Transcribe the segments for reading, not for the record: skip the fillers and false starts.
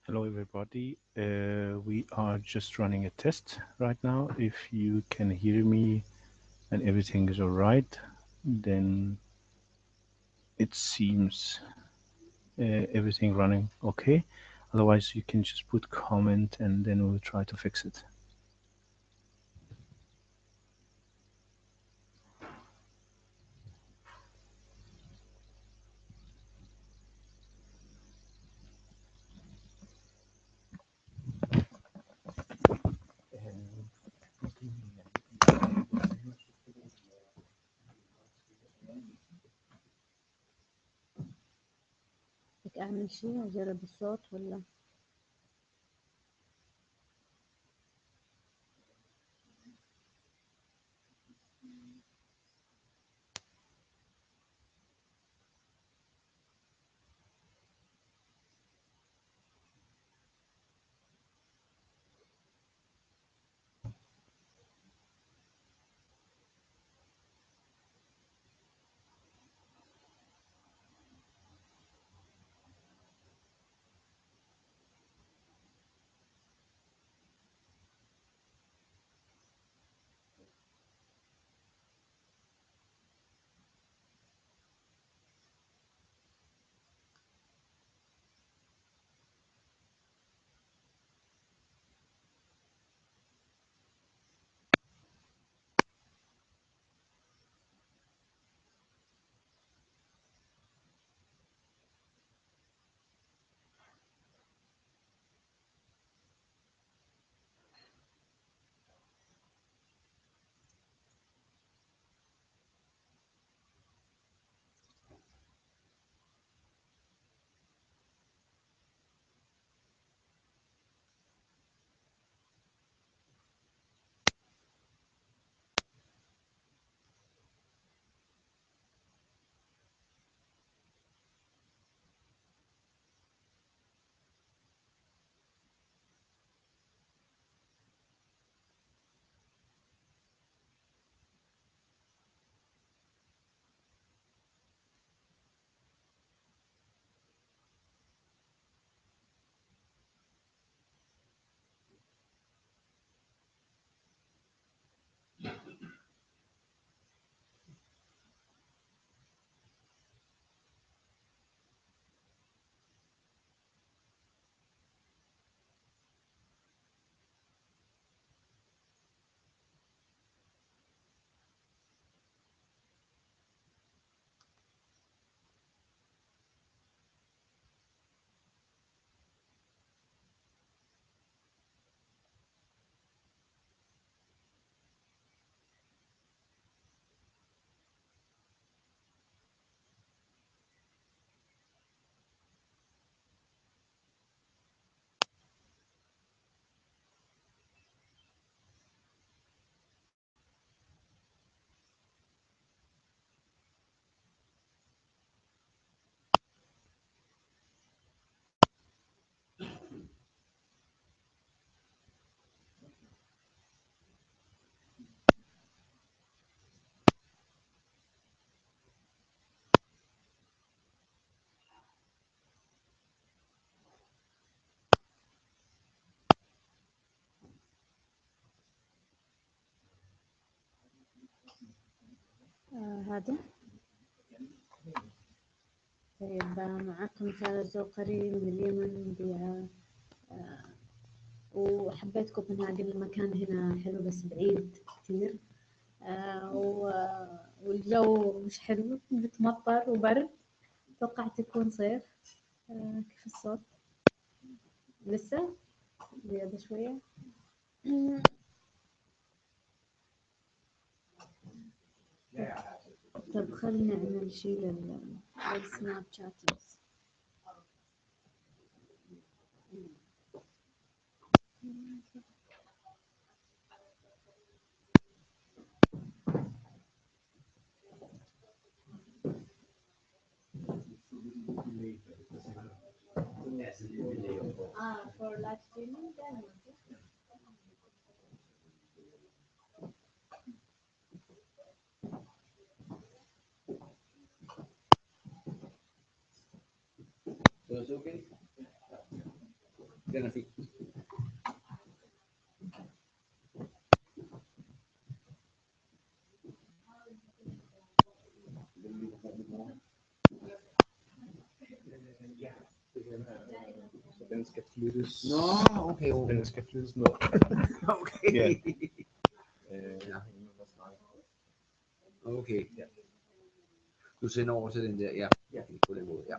Hello, everybody. We are just running a test right now. If you can hear me and everything is all right, then it seems everything running okay. Otherwise, you can just put comment and then we'll try to fix it. بدك أعمل شي أجرب الصوت ولا؟ هذا طيب. معكم سارة الزوقري من اليمن وحبيت كوبنهاجن. المكان هنا حلو بس بعيد كتير. والجو مش حلو، بتمطر وبرد. توقعت يكون صيف. كيف الصوت؟ لسه زيادة شوية. طب خلينا نعمل شي للسناب شات. For live streaming then. So it's okay? جانا فيه No, okay. No. Okay. Yeah. Okay. Du sender over til den der, ja. Ja. På den måde, ja.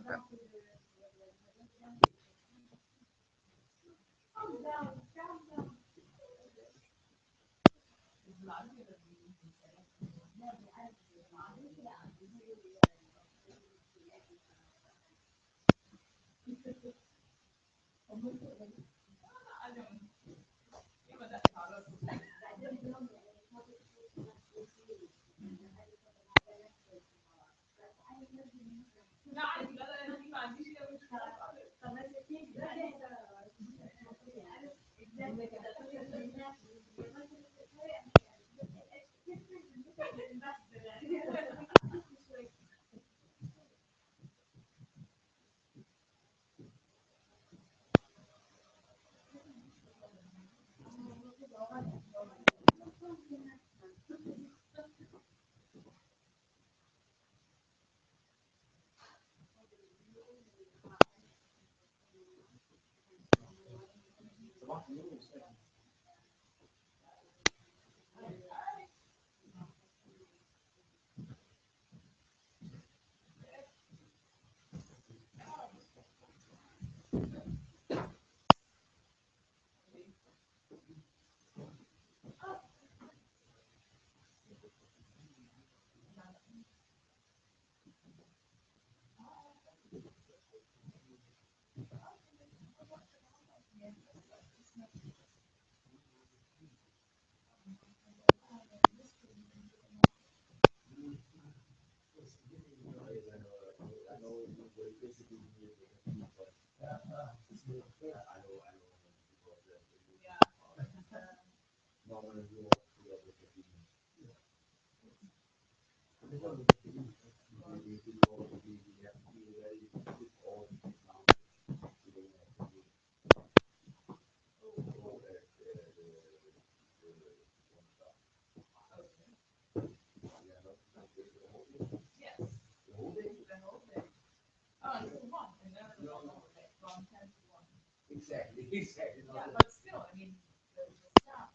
Exactly. Yeah, but still, I mean, the sound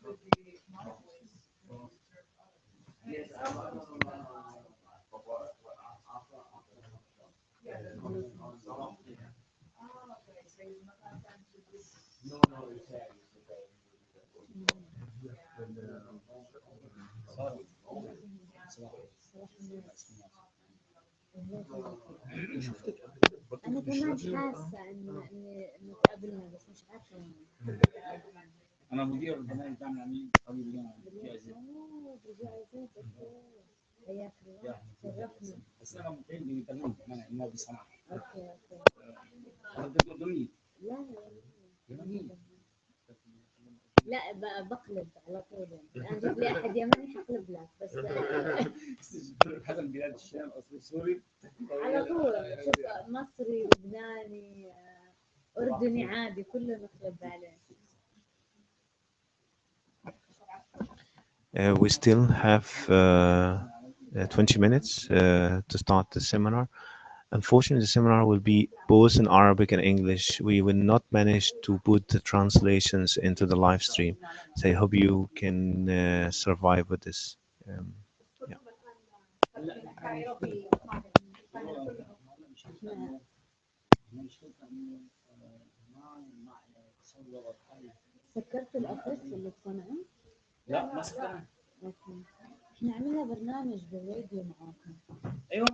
with the monopolies. Yes, Okay, so he's not that time to this. no, exactly. أنا كمان حاسة إنه تقابلنا بس مش عارفة وين. أنا مدير البرنامج بتاعنا عاملين قبل بجائزات حياك الله شرفنا. بس أنا مقيم بيتكلم أنا ما بيسمع. أوكي. أنت تقدمني. لا لا بقلب على طول يعني. أنا جيب لي أحد يمني حقلب لك بس. هذا البلاد الشام أصلي سوري. على طول شوف مصري لبناني أردني عادي كله نقلب عليه. We still have 20 minutes to start the seminar. Unfortunately, the seminar will be both in Arabic and English. We will not manage to put the translations into the live stream. So I hope you can survive with this. Yeah. سكرت الأفس اللي تصنعه؟ لا ما سكرنا. أوكي. إحنا عملنا برنامج بالراديو معاكم. ايوه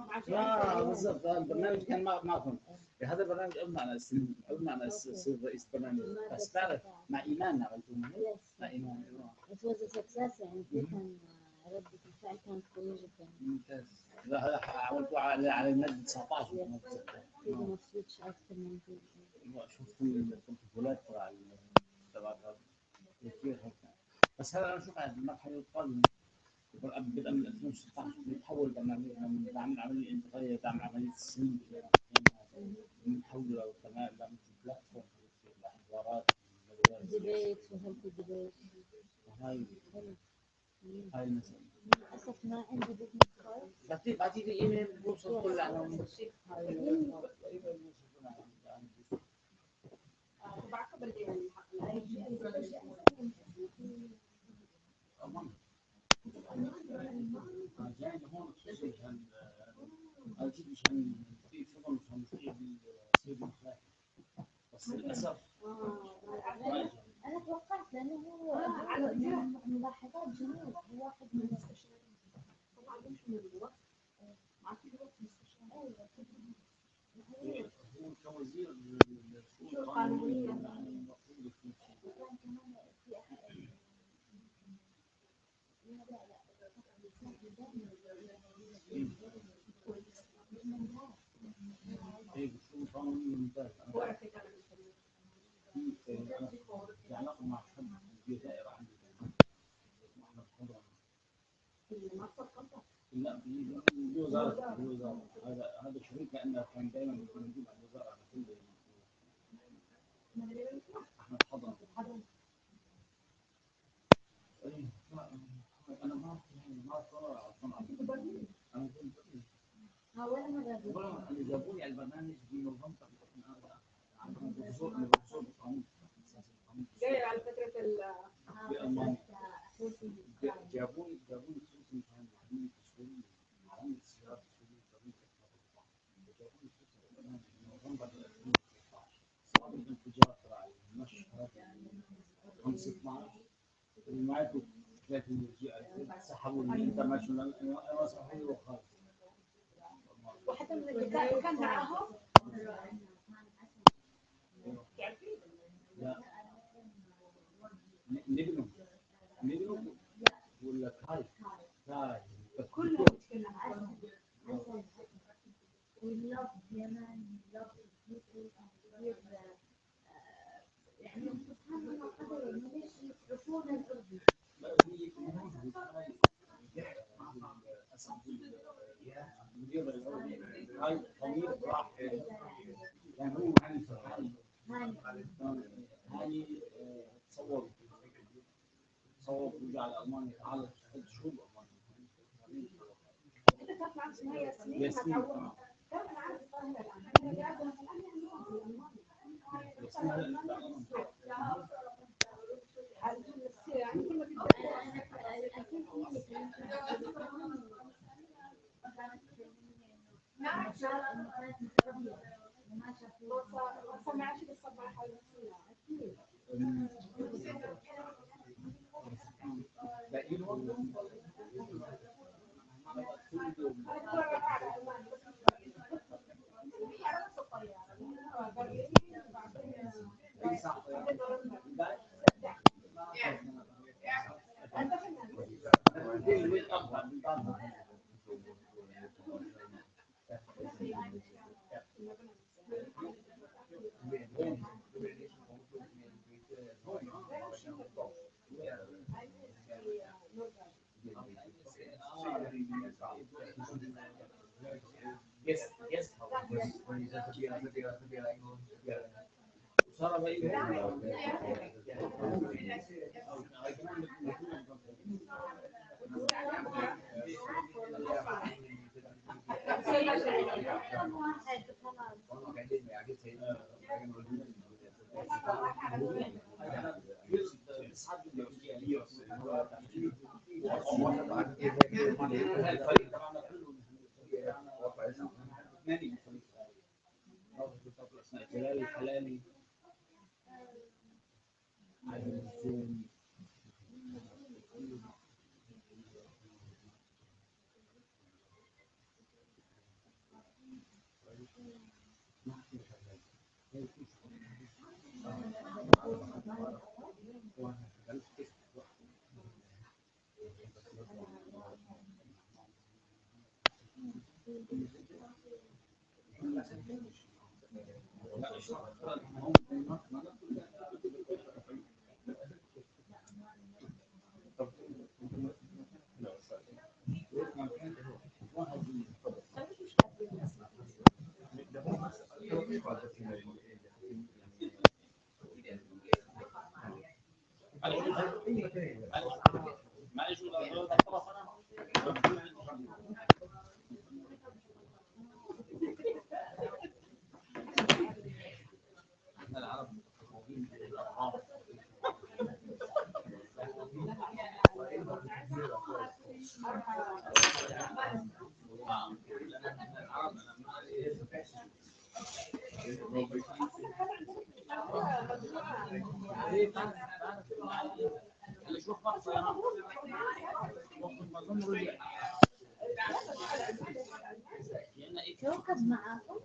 بالضبط البرنامج كان معكم. هذا البرنامج قبل معنا يصير رئيس برنامج بس تعرف مع ايمان عملتوه مع ايمان. It was a success يعني كان ردة الفعل كانت قوية جدا. ممتاز. لا هذا عملتوه على المادة 19. في مفسوتش أكثر من كذا. شفت البروتوكولات تبع كثير هيك. بس هذا انا اشوف على المرحلة القادمة بدءا من 2016 بيتحول برنامجنا من عملية انتقالية تعمل عملية السنين نحوله قناة مثل بلاتفورم لحوارات ديبيت وهيلثي ديبيت. هاي المسألة. للأسف ما عندي بزنس كارد. بعتي لي ايميل بوصل كل عناوين. بعقب اللي جاي هون خصوصي عشان اجيب عشان في شغل عشان في سيد مخاطر بس للاسف أنا توقعت لأنه هو على ملاحظات جميلة. هو واحد من المستشارين. طبعا مش من الوقت مع كده مستشار. هو كوزير الشؤون القانونية المفروض يكون كان كمان في أحد ايه الشؤون القانونية ممتاز. في علاقة مع حد في دائرة عندي احنا بنحضر لا في وزارة هذا شريك لأنه كان دائما موجود على الوزارة على كل احنا بنحضر انا ما انا اللي جابوني على البرنامج في نوفمبر عندهم بحثوا بالقانون جاي على فترة في ألمانيا جابوني خصوصي كان عاملين تسويق عاملين السيارات تسويق طريقة جابوني خصوصي في نوفمبر 2013 صار الانفجار تبع المشهد 5/12 وماتوا 3 سحبوا الانترناشونال انا صحيح وخالص وحتى من اللي كان معاهم لا نبنوا ولا كاي كلهم يتكلموا عنهم. We love Yemen, we love the people, and يعني سبحان الله قدر إنه ليش يصرفون الأرض. المدير هاي طويل راح يعني هو هاني تصور رجع لألمانيا تعال 6 شهور ألمانيا. انت كانت معك اسمها ياسمين ياسمين كانت معك القاهرة الآن هي قاعدة في ألمانيا. يعني كل ما سمعت بالصباح حاجة أكيد. جلال الحلالي كوكب معاكم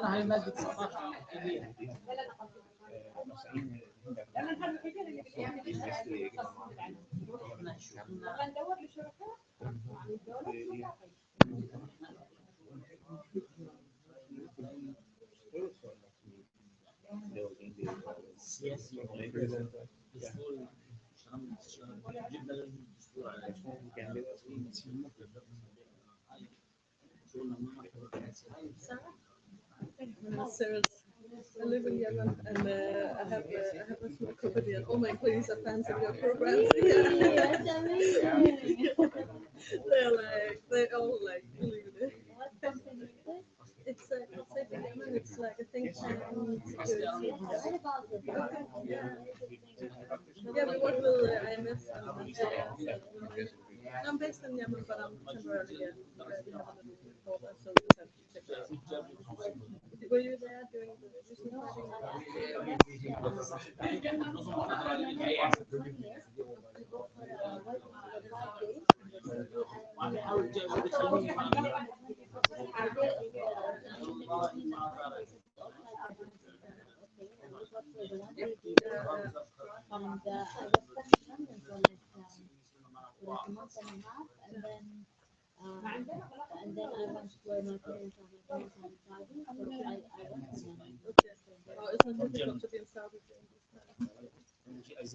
هاي مادة 19 سياسي دستوري جدا دستور على I live in Yemen and I have a small company and all my employees are fans of your programs. Yeah. That's amazing. They all like believe in it. What company is it? It's in Yemen. It's like a think tank on I security. read about it. Yeah, we work with IMF and I'm based in Yemen, but I'm temporarily here. We have a little reporter, so we just have to check it out. Were you there during the recent and I was correspondent for like a month and a half, and then I went where my parents are. My parents are in Saudi, so I went to them. Oh, it's not difficult to be in Saudi during this time.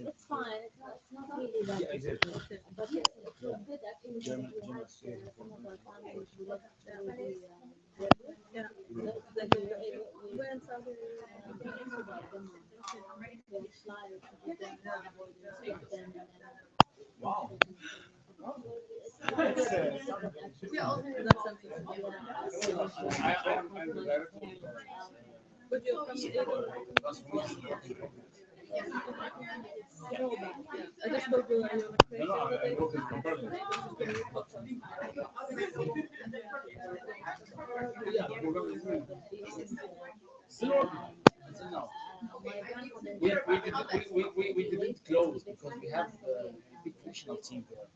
It's fine. It's not really that difficult, but it was good actually because we had some of our families who left through the river. Yeah. So we were able. Where in Saudi? But you're from Aden. I just spoke with you on a crazy we didn't close because we have a big national team there.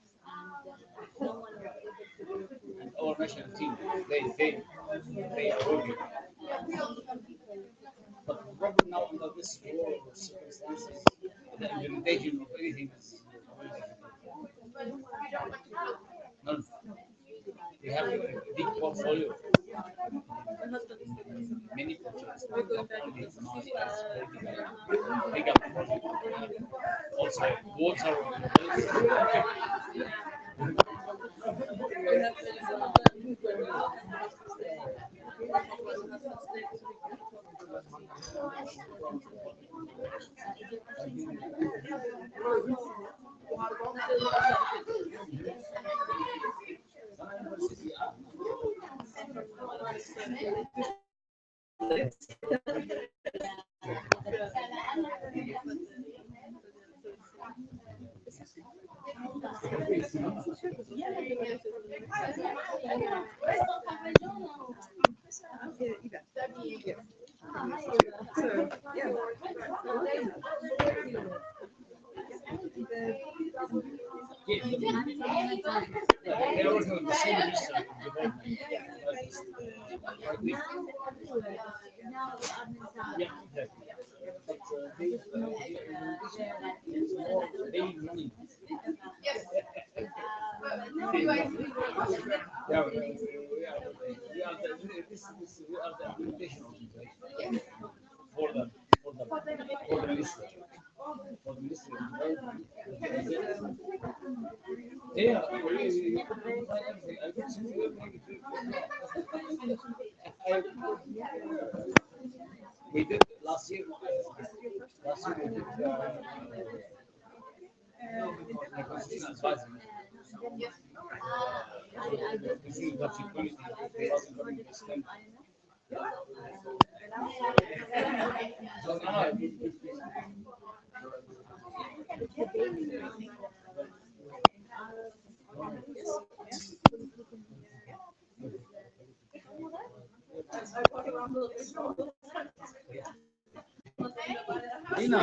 And our national team, they are working. But the problem now under this war circumstances, the implementation of anything is none. We have a big portfolio, many projects, big up project. Also, water. They're working with the same research and development. Yeah, exactly. But they need money. Yeah, we are the implementation organization for the ministry. For the ministry of development. Yeah, I could see you maybe too. We did last year. Last year we did constitutional advising. This is what security wasn't going to extend. So now Ina.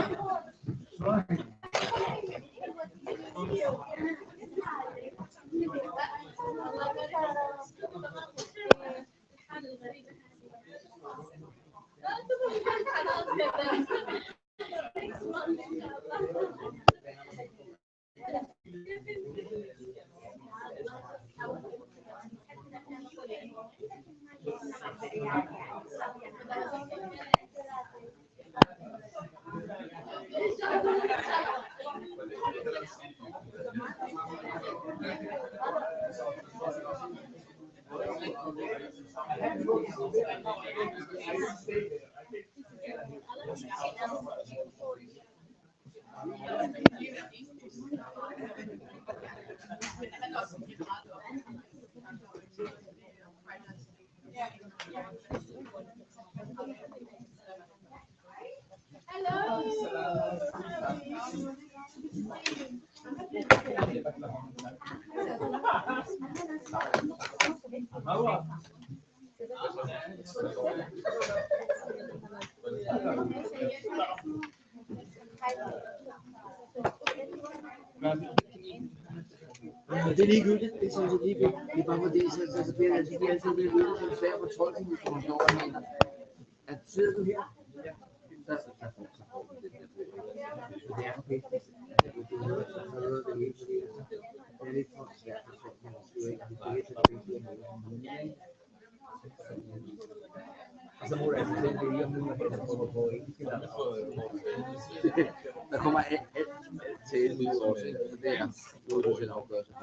Det er ligegyldigt, det er sådan set ligegyldigt. Det er bare fordi, så bliver det altid en svær fortolkning, hvis man står og mener, at sidder du her, så får du det der. Så det er okay. Det er noget, det hele, fordi det er lidt for svært fortolkning. Det er ikke det, og så må du altså selv vælge, om nu man kommer på engelsk eller der kommer alt til en ny år, så det er noget, du selv afgør sig.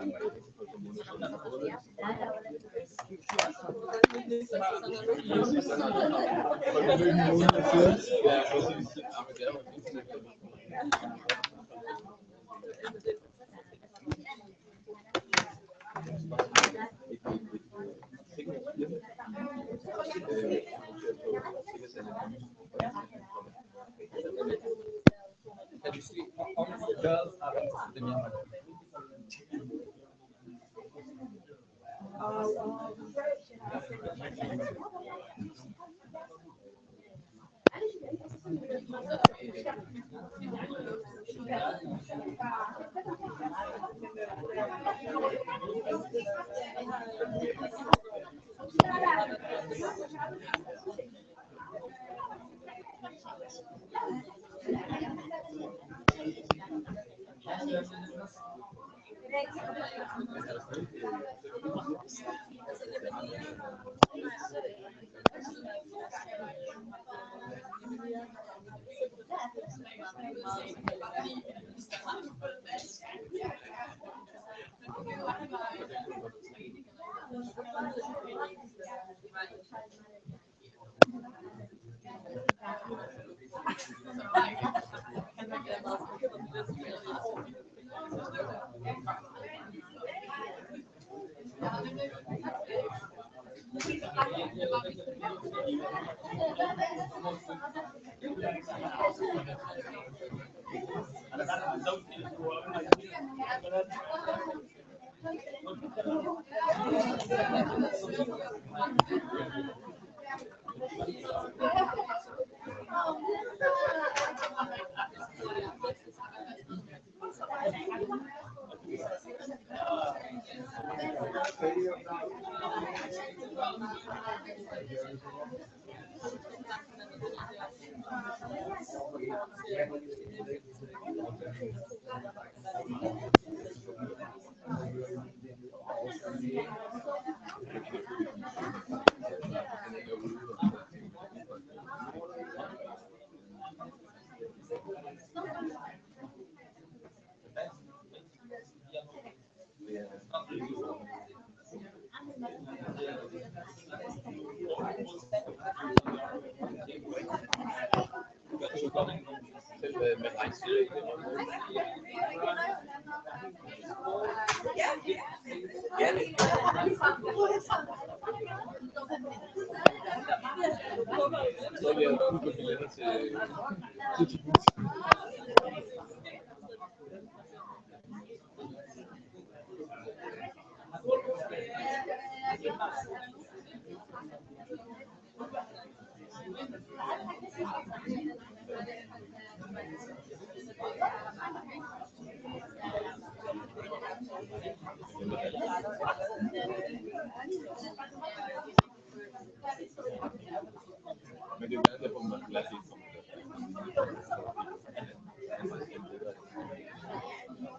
Men det er jo derfor, man lader det komme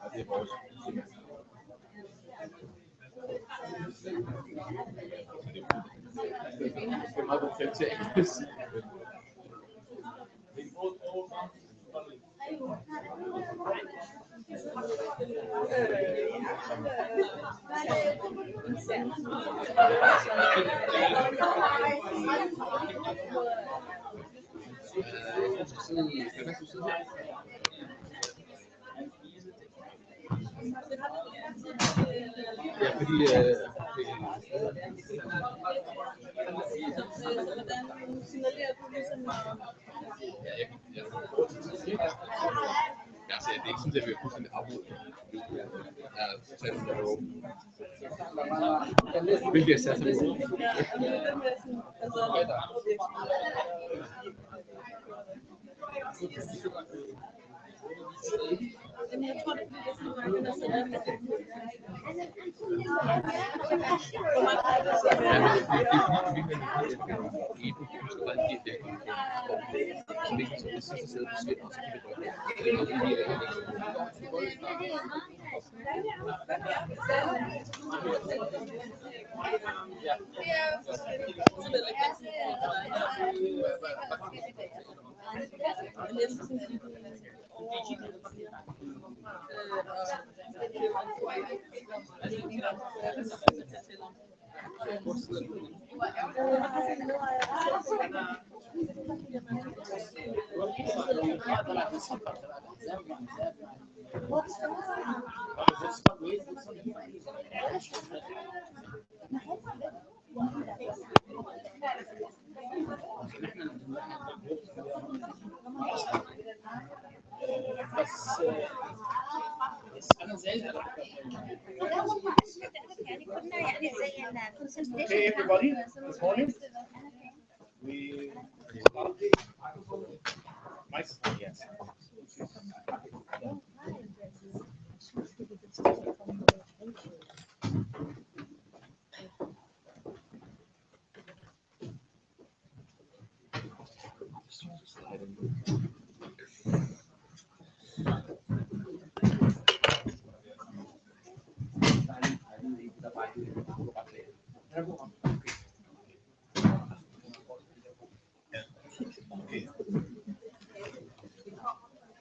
og det er vores det er meget god kvalitet. Ja, fordi hvordan signalerer du ligesom altså, det er ikke sådan, at vi er fuldstændig afbrudt. Jeg er totalt på hvilket er sat til det. Jeg tror, det bliver sådan mange, der sidder med det. Hvor mange er det, så Ja, men det er ikke kulturelt det som ikke så det sidste sted forsvinder, og så kan det godt være. Det er noget, vi Okay, everybody, this morning we microphone, yes. Okay.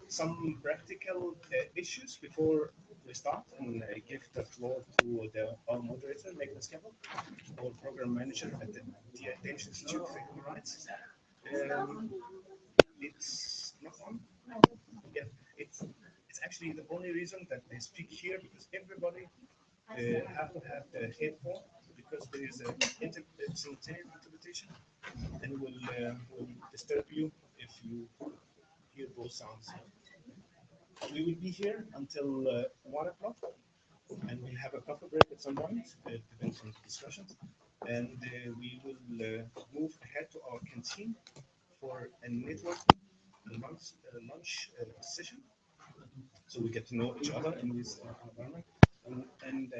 Some practical issues before we start, and I give the floor to our moderator, Nicholas Campbell, our program manager at the Danish Institute for Human Rights. It's not on. Yeah, it's actually the only reason that they speak here, because everybody have to have a headphone, because there is a simultaneous interpretation, and will disturb you if you hear both sounds. We will be here until 1 o'clock, and we'll have a coffee break at some point, depends on discussions, and we will move ahead to our canteen for a networking lunch session, so we get to know each other in this environment. And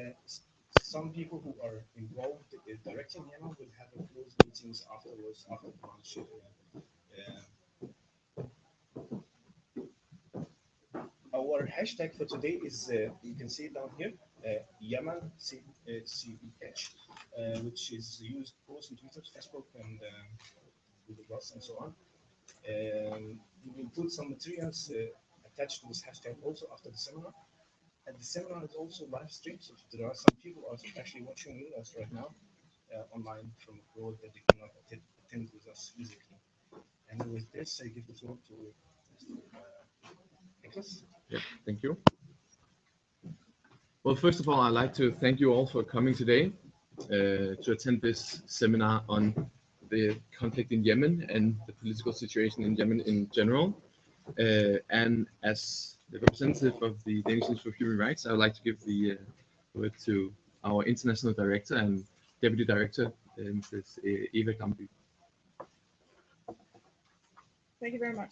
some people who are involved directly in Yemen will have a close meetings afterwards after the launch. Our hashtag for today is, you can see it down here, Yemen CBH, which is used both on Twitter, Facebook, and Google Plus, and so on. We will put some materials attached to this hashtag also after the seminar. And the seminar is also live streamed, so there are some people who are actually watching us right now online from abroad that they cannot attend with us physically. And with this, I give the floor to Nicholas. Yeah, thank you. Well, first of all, I'd like to thank you all for coming today to attend this seminar on the conflict in Yemen and the political situation in Yemen in general. And as the representative of the Danish Institute for Human Rights, I would like to give the word to our international director and deputy director, Mrs. Eva Gamby. Thank you very much,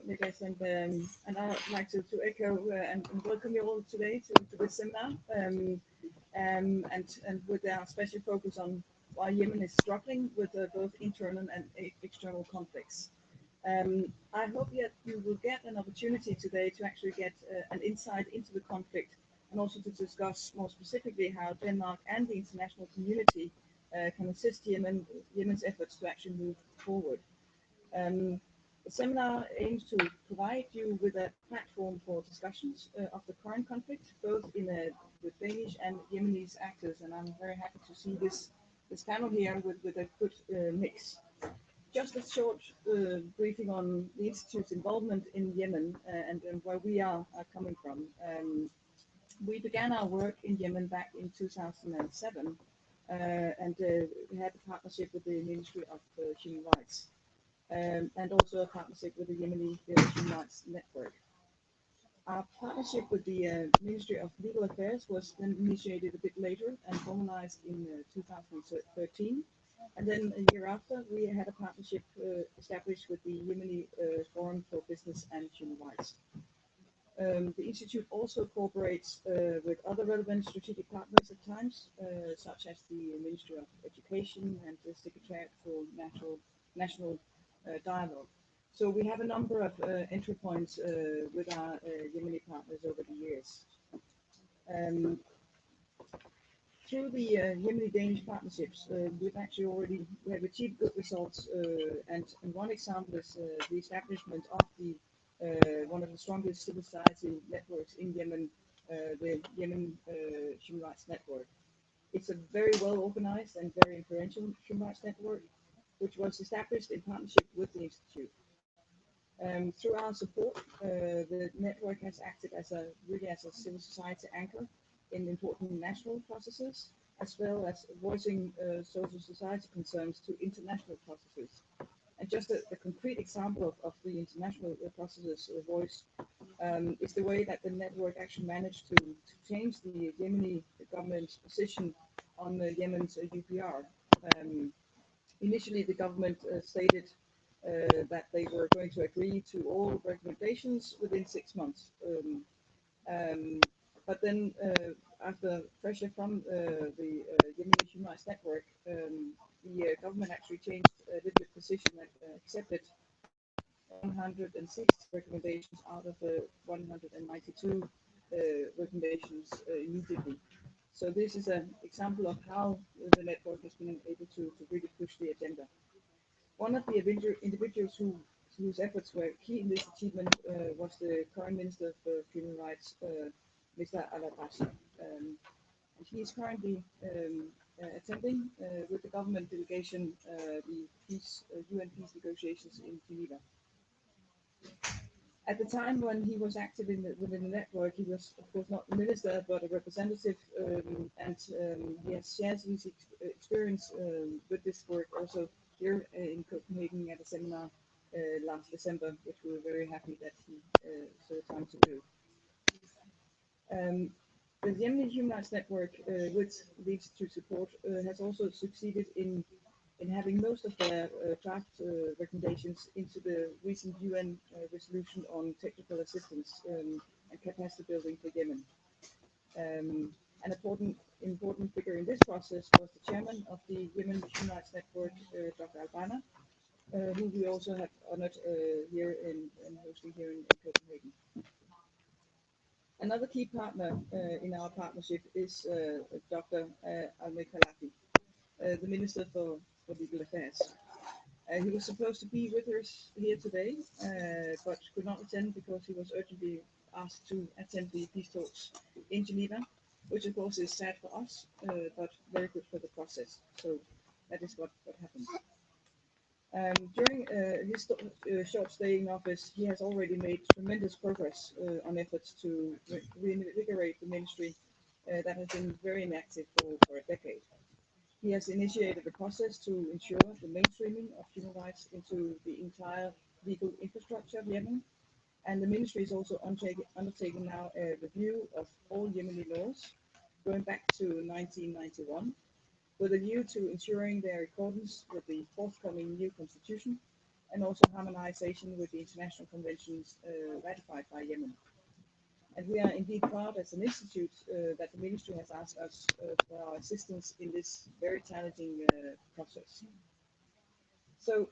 Nicholas, and I'd like to echo and welcome you all today to this seminar, and with our special focus on why Yemen is struggling with both internal and external conflicts. I hope that you will get an opportunity today to actually get an insight into the conflict and also to discuss more specifically how Denmark and the international community can assist Yemen's efforts to actually move forward. The seminar aims to provide you with a platform for discussions of the current conflict, both with Danish and Yemenis actors, and I'm very happy to see this panel here with a good mix. Just a short briefing on the Institute's involvement in Yemen and where we are coming from. We began our work in Yemen back in 2007, and we had a partnership with the Ministry of Human Rights. And also a partnership with the Yemeni Human Rights Network. Our partnership with the Ministry of Legal Affairs was then initiated a bit later and formalized in 2013. And then a year after, we had a partnership established with the Yemeni Forum for Business and Human Rights. The Institute also cooperates with other relevant strategic partners at times, such as the Ministry of Education and the Secretariat for National Dialogue. So we have a number of entry points with our Yemeni partners over the years. Through the Yemeni-Danish partnerships, we have achieved good results, and one example is the establishment of one of the strongest civil society networks in Yemen, the Yemen Human Rights Network. It's a very well organized and very influential human rights network, which was established in partnership with the Institute. Through our support, the network has acted as a civil society anchor in important national processes, as well as voicing social society concerns to international processes. And just a concrete example of the international processes voiced is the way that the network actually managed to change the Yemeni government's position on Yemen's UPR. Initially, the government stated that they were going to agree to all recommendations within 6 months. But then, after pressure from the Yemeni Human Rights Network, the government actually changed a little bit position and accepted 106 recommendations out of 192 recommendations immediately. So this is an example of how the network has been able to really push the agenda. One of the individuals whose efforts were key in this achievement was the current Minister for Human Rights, Mr. Al-Abashi. And he is currently attending with the government delegation the UN peace negotiations in Geneva. At the time when he was active within the network, he was, of course, not a minister, but a representative, and he has shared his experience with this work also here in Copenhagen at a seminar last December, which we were very happy that he saw time to do. The Yemeni Human Rights Network, with the Institute support, has also succeeded in having most of their draft recommendations into the recent UN resolution on technical assistance and capacity building for Yemen. An important figure in this process was the chairman of the Women Human Rights Network, Dr. Albana, who we also have honored here in hosting here in Copenhagen. Another key partner in our partnership is Dr. Mukalla, the Minister for Legal Affairs. He was supposed to be with us here today, but could not attend because he was urgently asked to attend the peace talks in Geneva, which of course is sad for us, but very good for the process. So that is what happened. During his short stay in office, he has already made tremendous progress on efforts to reinvigorate the ministry that has been very inactive for a decade. He has initiated a process to ensure the mainstreaming of human rights into the entire legal infrastructure of Yemen, and the ministry is also undertaking now a review of all Yemeni laws going back to 1991, with a view to ensuring their accordance with the forthcoming new constitution and also harmonization with the international conventions ratified by Yemen. And we are indeed proud as an institute that the ministry has asked us for our assistance in this very challenging process. So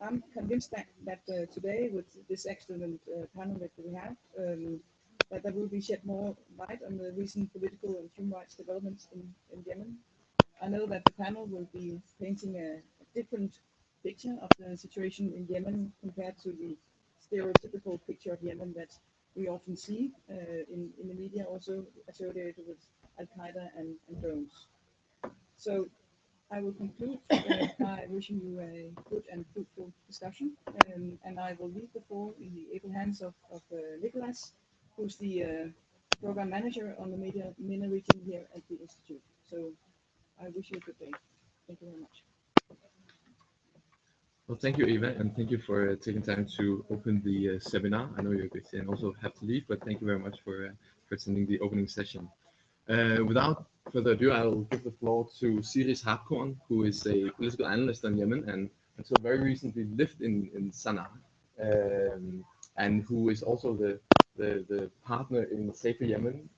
I'm convinced that today, with this excellent panel that we have, that there will be shed more light on the recent political and human rights developments in Yemen. I know that the panel will be painting a different picture of the situation in Yemen compared to the stereotypical picture of Yemen that we often see in the media, also associated with Al-Qaeda and drones. So I will conclude by wishing you a good and fruitful discussion, and I will leave the floor in the able hands of Nicholas, who's the program manager on the MENA region here at the Institute. So I wish you a good day. Thank you very much. Well, thank you, Eva, and thank you for taking time to open the seminar. I know you're busy and also have to leave, but thank you very much for attending the opening session. Without further ado, I'll give the floor to Siris Hartkorn, who is a political analyst on Yemen and until very recently lived in Sana'a, and who is also the partner in Safer Yemen,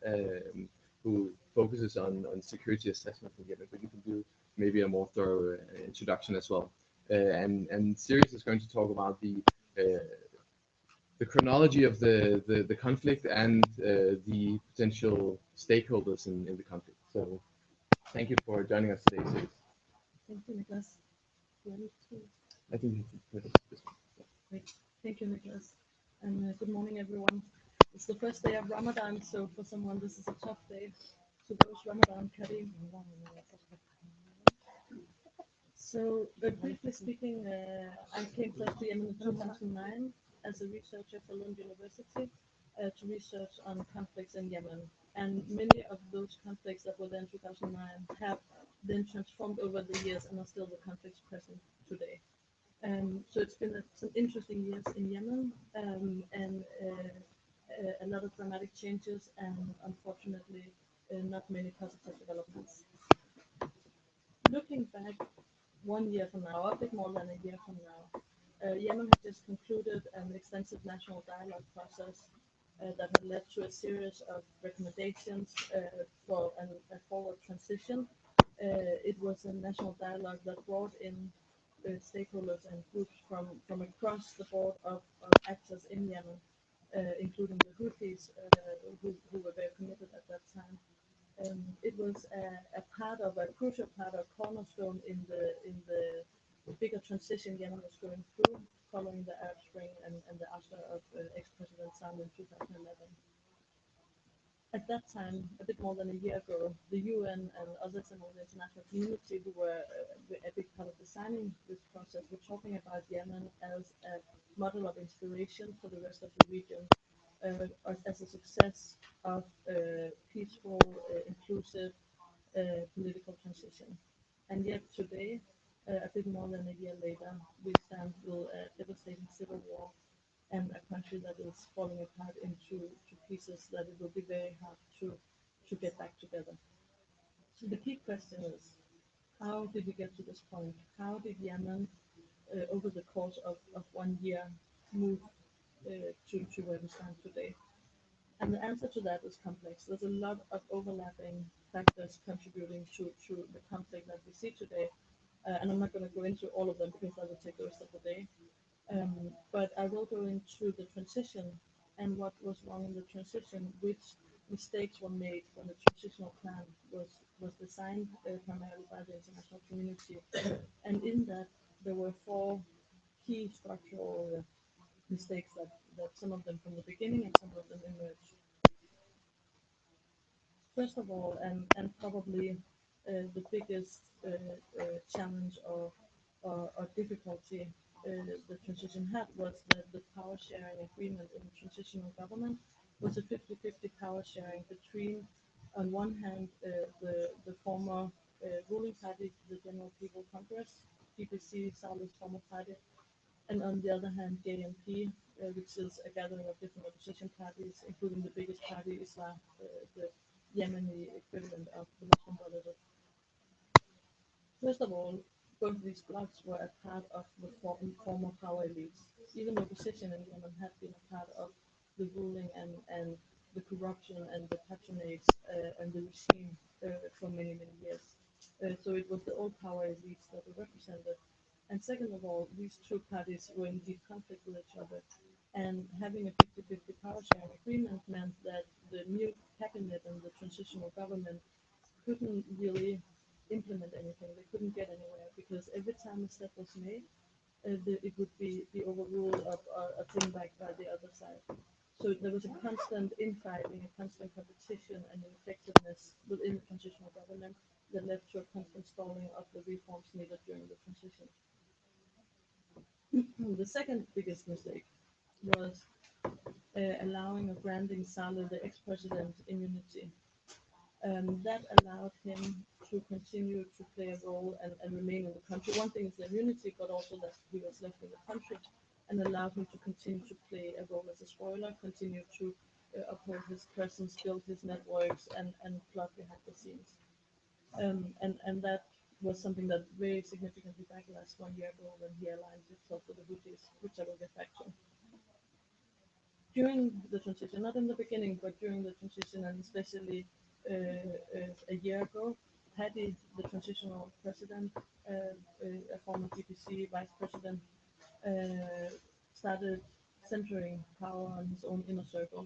who focuses on security assessment in Yemen. But you can do maybe a more thorough introduction as well. And Siris is going to talk about the chronology of the conflict and the potential stakeholders in the conflict. So thank you for joining us today, Siris. Thank you, Nicholas. I think you can put this one. Great. Thank you, Nicholas. And good morning, everyone. It's the first day of Ramadan, so for someone this is a tough day. So those Ramadan Kareem. So briefly speaking, I came first to Yemen in 2009 as a researcher for Lund University to research on conflicts in Yemen. And many of those conflicts that were there in 2009 have then transformed over the years and are still the conflicts present today. So it's been some interesting years in Yemen and a lot of dramatic changes and unfortunately not many positive developments. Looking back 1 year from now, a bit more than a year from now, Yemen has just concluded an extensive national dialogue process that had led to a series of recommendations for a forward transition. It was a national dialogue that brought in stakeholders and groups from across the board of actors in Yemen, including the Houthis, who were very committed at that time. It was a crucial part, a cornerstone in the bigger transition Yemen was going through following the Arab Spring and the after of ex-President Saleh in 2011. At that time, a bit more than a year ago, the UN and others in the international community who were a big part of designing this process were talking about Yemen as a model of inspiration for the rest of the region, as a success of peaceful, inclusive political transition. And yet today, a bit more than a year later, we stand with a devastating civil war and a country that is falling apart into pieces that it will be very hard to get back together. So the key question is, how did we get to this point? How did Yemen, over the course of 1 year, move to where we stand today? And the answer to that is complex. There's a lot of overlapping factors contributing to the conflict that we see today. And I'm not going to go into all of them because that will take the rest of the day. But I will go into the transition and what was wrong in the transition, which mistakes were made when the transitional plan was designed primarily by the international community. And in that, there were four key structural mistakes that some of them from the beginning and some of them emerged. First of all, and probably the biggest challenge or difficulty the transition had was that the power sharing agreement in the transitional government was a 50-50 power sharing between, on one hand, the former ruling party, the General People Congress, PPC, Saleh's former party, and on the other hand, JMP, which is a gathering of different opposition parties, including the biggest party, Islam, the Yemeni equivalent of the Muslim Brotherhood. First of all, both these blocs were a part of the former power elites. Even the opposition in Yemen had been a part of the ruling and the corruption and the patronage and the regime for many, many years. So it was the old power elites that were represented. And second of all, these two parties were in deep conflict with each other. And having a 50-50 power sharing agreement meant that the new cabinet and the transitional government couldn't really implement anything. They couldn't get anywhere because every time a step was made, it would be overruled or taken back by the other side. So there was a constant infighting, a constant competition and ineffectiveness within the transitional government that led to a constant stalling of the reforms needed during the transition. The second biggest mistake was allowing or granting Saleh, the ex-president, immunity. That allowed him to continue to play a role and remain in the country. One thing is the immunity, but also that he was left in the country and allowed him to continue to play a role as a spoiler, continue to uphold his presence, build his networks, and plot behind the scenes. And that was something that very significantly backlashed 1 year ago when he aligned himself with the Houthis, which I will get back to. During the transition, not in the beginning, but during the transition, and especially a year ago, Hadi, the transitional president, a former PPC vice president, started centering power on his own inner circle.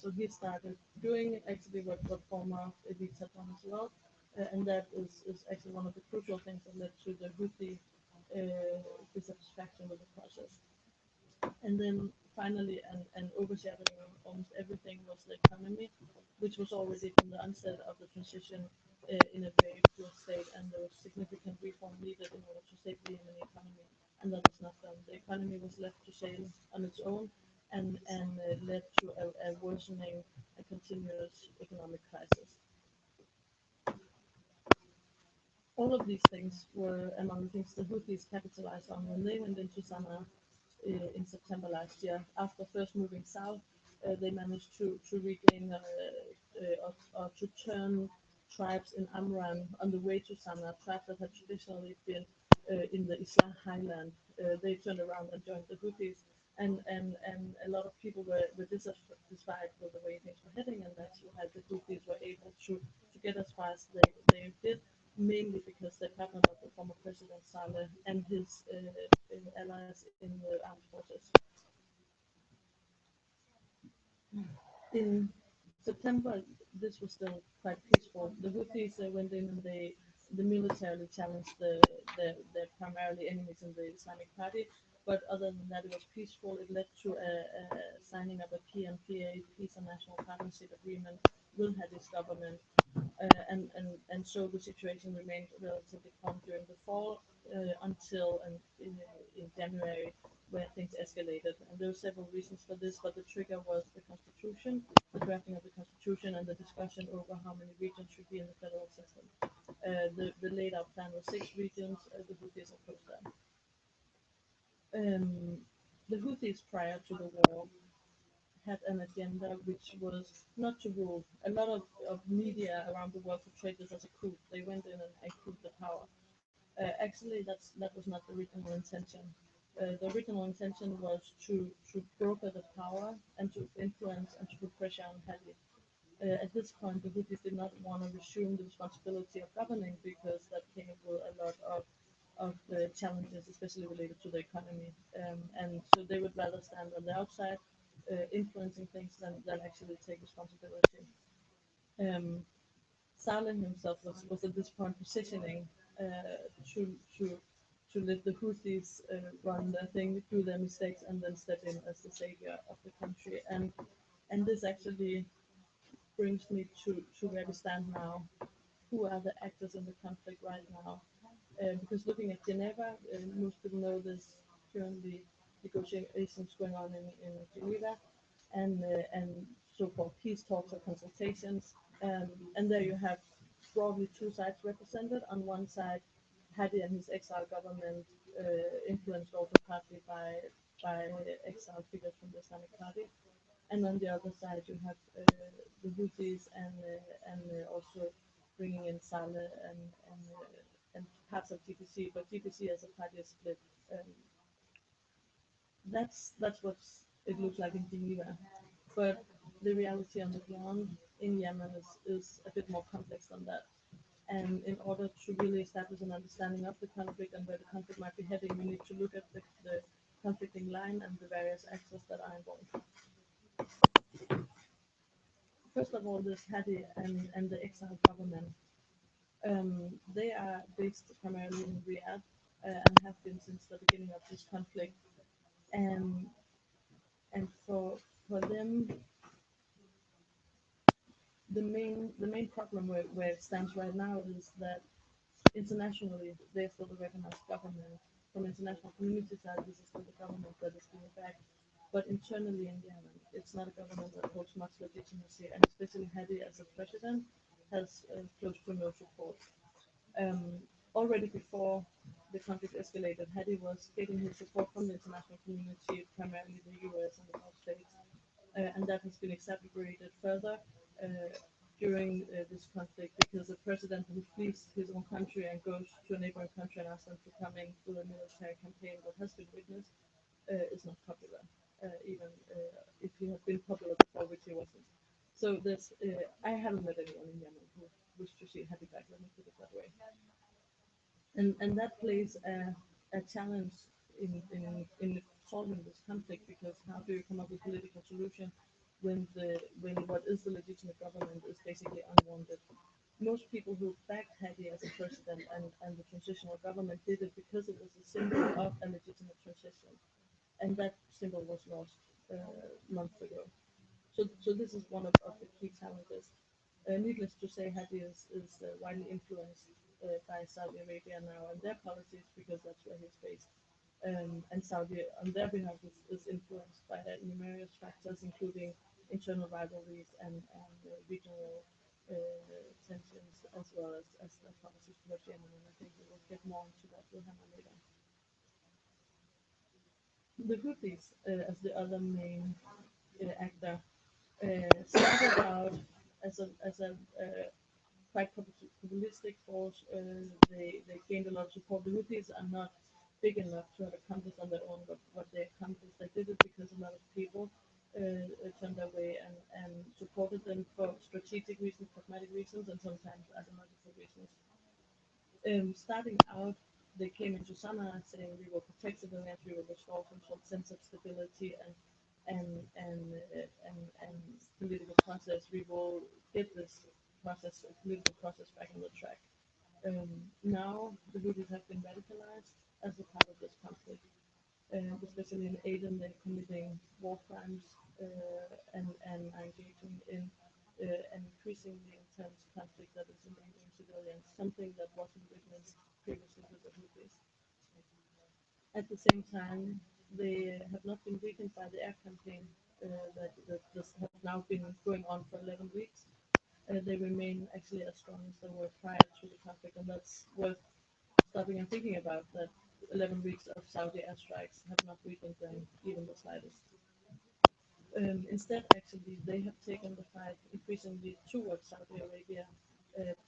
So he started doing actually what former elites had done as well, and that is actually one of the crucial things that led to the Houthi dissatisfaction with the process. And then finally, and overshadowing almost everything was the economy, which was already from the onset of the transition in a very poor state, and there was significant reform needed in order to save the Yemeni economy, and that was not done. The economy was left to sail on its own, and led to a worsening, a continuous economic crisis. All of these things were among the things the Houthis capitalized on when they went into Sana'a in September last year. After first moving south, they managed to regain or to turn tribes in Amran on the way to Sana'a, tribes that had traditionally been in the Islam highland. They turned around and joined the Houthis, and a lot of people were dissatisfied with the way things were heading, and that's why the Houthis were able to get as far as they did, mainly because they partnered up with former President Saleh and his allies in the armed forces. In September, this was still quite peaceful. The Houthis went in and they militarily challenged the primarily enemies in the Islamic Party, but other than that, it was peaceful. It led to a signing of a PNPA, Peace and National Partnership Agreement, with Hadi's government. And so the situation remained relatively calm during the fall until in January, where things escalated. And there were several reasons for this, but the trigger was the constitution, the drafting of the constitution, and the discussion over how many regions should be in the federal system. The laid out plan was 6 regions. The Houthis opposed that. The Houthis, prior to the war, had an agenda which was not to rule. A lot of media around the world portrayed this as a coup. They went in and couped the power. Actually, that was not the original intention. The original intention was to broker the power and to influence and to put pressure on Hadi. At this point, the Houthis did not want to resume the responsibility of governing because that came with a lot of challenges, especially related to the economy. And so they would rather stand on the outside, influencing things than actually take responsibility. Saleh himself was at this point positioning to to let the Houthis run their thing, do their mistakes, and then step in as the savior of the country. And this actually brings me to where we stand now. Who are the actors in the conflict right now? Because looking at Geneva, most people know there's currently negotiations going on in Geneva, and so-called peace talks or consultations. And there you have broadly two sides represented. On one side, Hadi and his exile government, influenced also partly by exile figures from the Islamic Party. And on the other side, you have the Houthis and also bringing in Saleh and parts of TPC, but TPC as a party is split. That's what it looks like in Geneva. But the reality on the ground in Yemen is a bit more complex than that. And in order to really establish an understanding of the conflict and where the conflict might be heading, we need to look at the conflicting line and the various actors that are involved. First of all, there's Hadi and the exile government. They are based primarily in Riyadh and have been since the beginning of this conflict. And for them, the main problem where it stands right now is that internationally they're still the recognized government. From international community side, this is still the government that is being backed. But internally in Yemen, it's not a government that holds much legitimacy, and especially Hadi as a president has close to no support. Already before the conflict escalated, Hadi was getting his support from the international community, primarily the US and the Gulf states, and that has been exacerbated further during this conflict because a president who flees his own country and goes to a neighboring country and asks them to come in with a military campaign, what has been witnessed, is not popular, even if he had been popular before, which he wasn't. So there's, I haven't met anyone in Yemen who wished to see Hadi back, let me put it that way. And that plays a challenge in solving this conflict, because how do you come up with a political solution when what is the legitimate government is basically unwanted? Most people who backed Hadi as a president and the transitional government did it because it was a symbol of a legitimate transition, and that symbol was lost months ago. So this is one of the key challenges. Needless to say, Hadi is widely influenced by Saudi Arabia now and their policies, because that's where he's based. And Saudi, on their behalf, is influenced by numerous factors, including internal rivalries and regional tensions, as well as their policies towards Yemen. And I think we will get more into that with Hannah later. The Houthis, as the other main actor, started out as a quite populistic force. They gained a lot of support. The Houthis are not big enough to have accomplished on their own what they accomplished. They did it because a lot of people turned their way and supported them for strategic reasons, pragmatic reasons, and sometimes ideological reasons. Starting out, they came into Sana'a saying we will protect civilians, we will restore some sort of sense of stability and political process. We will get this political process back on the track. Now the Houthis have been radicalized as a part of this conflict, especially in Aden. They're committing war crimes and are engaging in an increasingly intense conflict that is endangering civilians, something that wasn't witnessed previously with the Houthis. At the same time, they have not been weakened by the air campaign that this has now been going on for 11 weeks. They remain actually as strong as they were prior to the conflict, and that's worth stopping and thinking about, that 11 weeks of Saudi airstrikes have not weakened them even the slightest. Instead, actually, they have taken the fight increasingly towards Saudi Arabia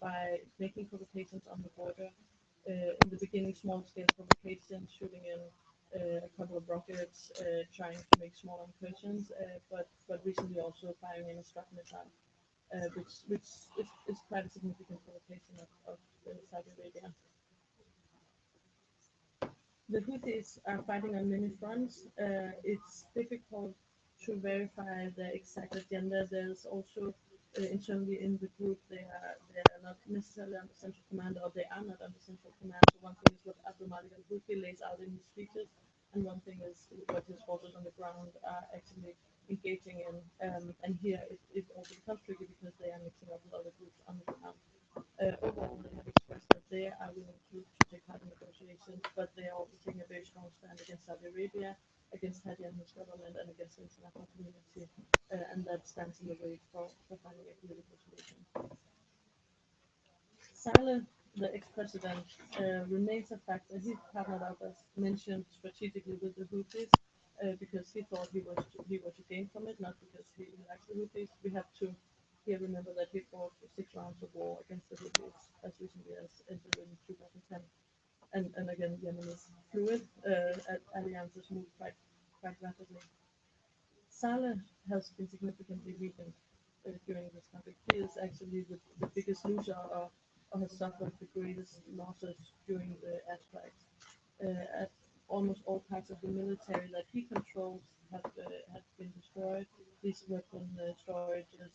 by making provocations on the border. In the beginning, small-scale provocations, shooting in a couple of rockets, trying to make small incursions, but recently also firing in a Scud missile. which is quite a significant provocation of Saudi Arabia. The Houthis are fighting on many fronts. It's difficult to verify the exact agenda. There's also internally in the group they are not necessarily under central command, or they are not under central command. So one thing is what Abdul Malik al-Houthi lays out in his speeches, and one thing is what his forces on the ground are actually engaging in. And here it also becomes tricky because they are mixing up with other groups on the ground. Overall, they have expressed that they are willing to take part in negotiations, but they are also taking a very strong stand against Saudi Arabia, against Hadi and his government, and against the international community, and that stands in the way for finding a political solution. Saleh, the ex-president, remains a factor. He partnered up, as mentioned, strategically with the Houthis because he thought he was to gain from it, not because he likes the Houthis. We have to here remember that he fought 6 rounds of war against the Houthis as recently as in 2010. And again, Yemen is fluid. Alliances move quite rapidly. Saleh has been significantly weakened during this conflict. He is actually the biggest loser or has suffered the greatest losses during the airstrikes. At almost all parts of the military that he controls have been destroyed. His weapon storages,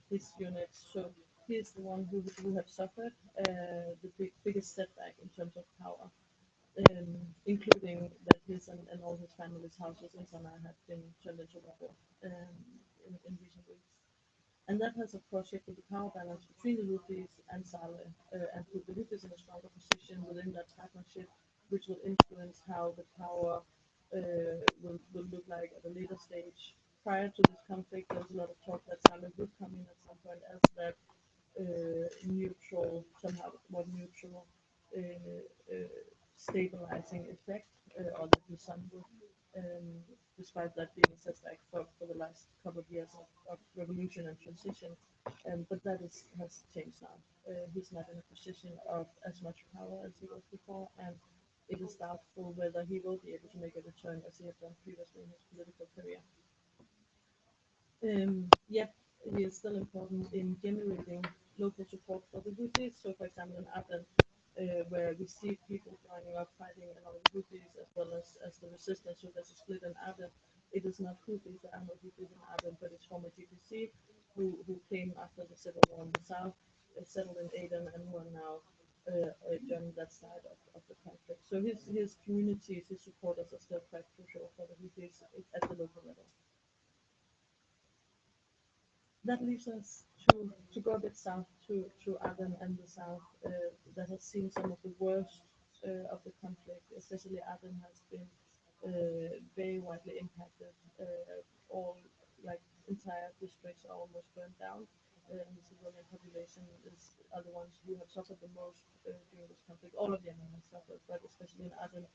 his units. So he is the one who have suffered the biggest setback in terms of power. Including that his and all his family's houses in Sana'a have been turned into rubble in recent weeks. And that has, of course, shifted the power balance between the Houthis and Saleh, and put the Houthis in a stronger position within that partnership, which will influence how the power will look like at a later stage. Prior to this conflict, there was a lot of talk that Saleh would come in at some point as that neutral, somehow more neutral, stabilizing effect, or that the sun would, despite that being a setback for the last couple of years of revolution and transition. But that has changed now. He's not in a position of as much power as he was before, and it is doubtful whether he will be able to make a return as he had done previously in his political career. Yet, he is still important in generating local support for the Houthis. So, for example, in Aden, where we see people joining up fighting along the Houthis as well as the resistance. So there's a split in Aden. It is not Houthis, there are no Houthis in Aden, but it's former GPC who came after the civil war in the south, settled in Aden, and who are now joining that side of the conflict. So his communities, his supporters are still quite crucial for the Houthis at the local level. That leaves us to go a bit south to Aden and the south that has seen some of the worst of the conflict. Especially Aden has been very widely impacted. All like entire districts are almost burned down, and the civilian population are the ones who have suffered the most during this conflict. All of Yemen has suffered, but especially in Aden,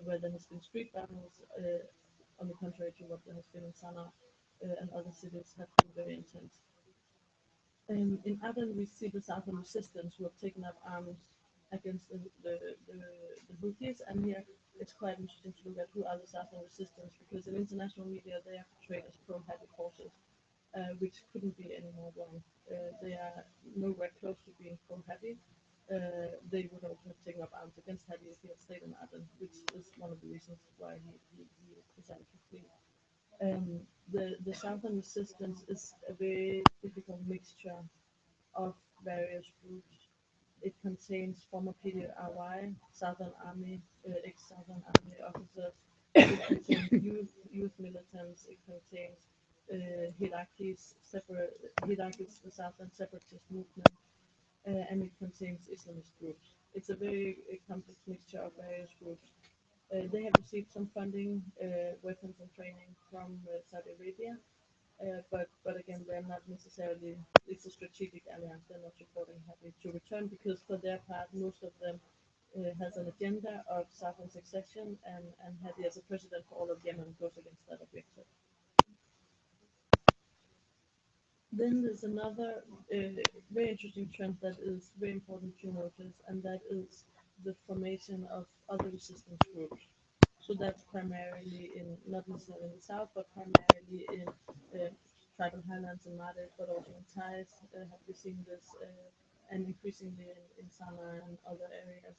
where there has been street battles, on the contrary to what there has been in Sana'a. And other cities have been very intense. In Aden, we see the Southern resistance who have taken up arms against the Houthis, and here it's quite interesting to look at who are the Southern resistance, because in international media they are portrayed as pro-Hadi forces, which couldn't be any more wrong. They are nowhere close to being pro-Hadi. They would also have taken up arms against Hadi if he had stayed in Aden, which is one of the reasons why he decided to flee. The Southern resistance is a very difficult mixture of various groups. It contains former PDRY, Southern Army, ex-Southern Army officers. It contains youth militants. It contains Hirakis, the Southern separatist movement, and it contains Islamist groups. It's a very complex mixture of various groups. They have received some funding, weapons and training from Saudi Arabia, but again, they're not necessarily, it's a strategic alliance, they're not supporting Hadi to return, because for their part, most of them has an agenda of sovereign succession, and Hadi as a president for all of Yemen goes against that objective. Then there's another very interesting trend that is very important to notice, and that is the formation of other resistance groups. So that's primarily in, not necessarily in the south, but primarily in tribal highlands in Marduk, but also in Taez have we seen this, and increasingly in Sana and other areas.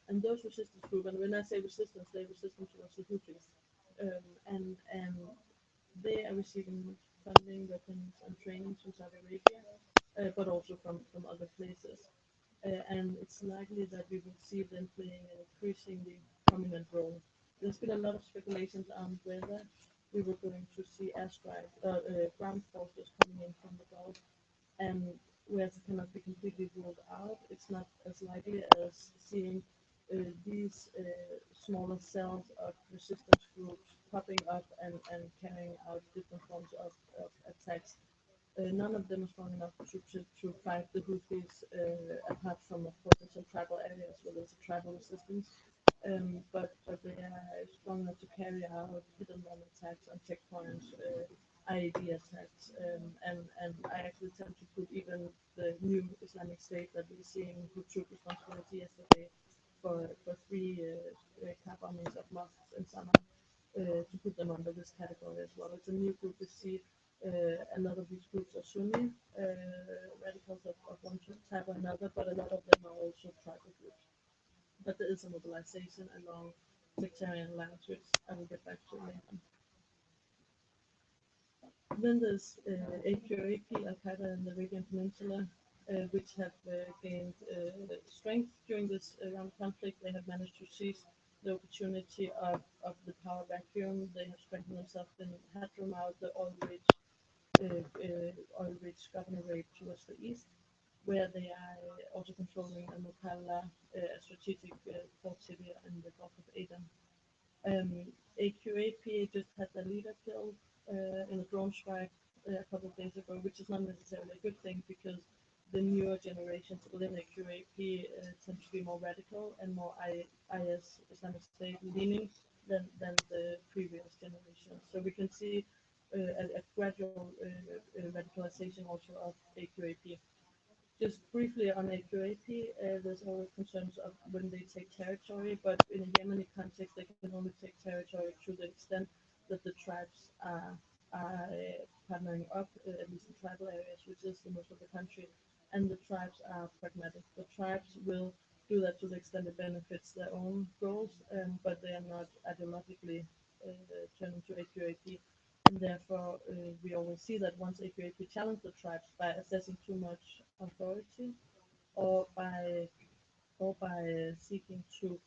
And those resistance groups, and when I say resistance, they're resistant towards the Houthis, and they are receiving funding, weapons, and training from Saudi Arabia, but also from other places. And it's likely that we will see them playing an increasingly prominent role. There's been a lot of speculations on whether we were going to see airstrike, ground forces coming in from the Gulf, and whereas it cannot be completely ruled out, it's not as likely as seeing these smaller cells of resistance groups popping up and carrying out different forms of attacks. None of them are strong enough to fight the Houthis, apart from, of course, in some tribal areas where there's a tribal resistance. But they are strong enough to carry out hidden bomb attacks on checkpoints, IED attacks, and I actually tend to put even the new Islamic State that we're seeing who took responsibility yesterday for three car bombings of mosques in Sana, to put them under this category as well. It's a new group we see. A lot of these groups are Sunni radicals of one type or another, but a lot of them are also tribal groups. But there is a mobilization along sectarian lines, which I will get back to later. Then there's AQAP, Al Qaeda in the Arabian Peninsula, which have gained strength during this Iran conflict. They have managed to seize the opportunity of the power vacuum. They have strengthened themselves in Hadramaut, the oil-rich governorate towards the east, where they are also controlling Mukalla, a strategic port city in the Gulf of Aden. AQAP just had their leader killed in a drone strike a couple of days ago, which is not necessarily a good thing because the newer generations within AQAP tend to be more radical and more IS Islamic State leaning than the previous generation. So we can see a gradual radicalization also of AQAP. Just briefly on AQAP, there's always concerns of when they take territory, but in a Yemeni context, they can only take territory to the extent that the tribes are partnering up, at least in tribal areas, which is the most of the country, and the tribes are pragmatic. The tribes will do that to the extent it benefits their own goals, but they are not ideologically turning to AQAP. And therefore, we always see that once AQAP challenge the tribes by assessing too much authority, or by seeking to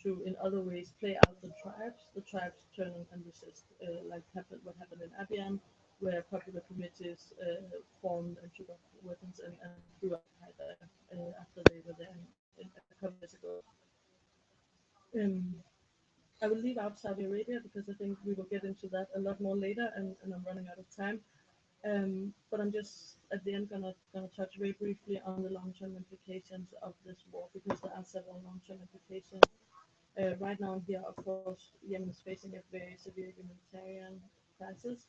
in other ways play out the tribes turn and resist, like what happened in Aden, where popular committees formed and took up weapons and threw up Qaeda after they were there a couple of years ago. I will leave out Saudi Arabia because I think we will get into that a lot more later, and I'm running out of time. But I'm just at the end gonna touch very briefly on the long-term implications of this war because there are several long-term implications. Right now here, of course, Yemen is facing a very severe humanitarian crisis.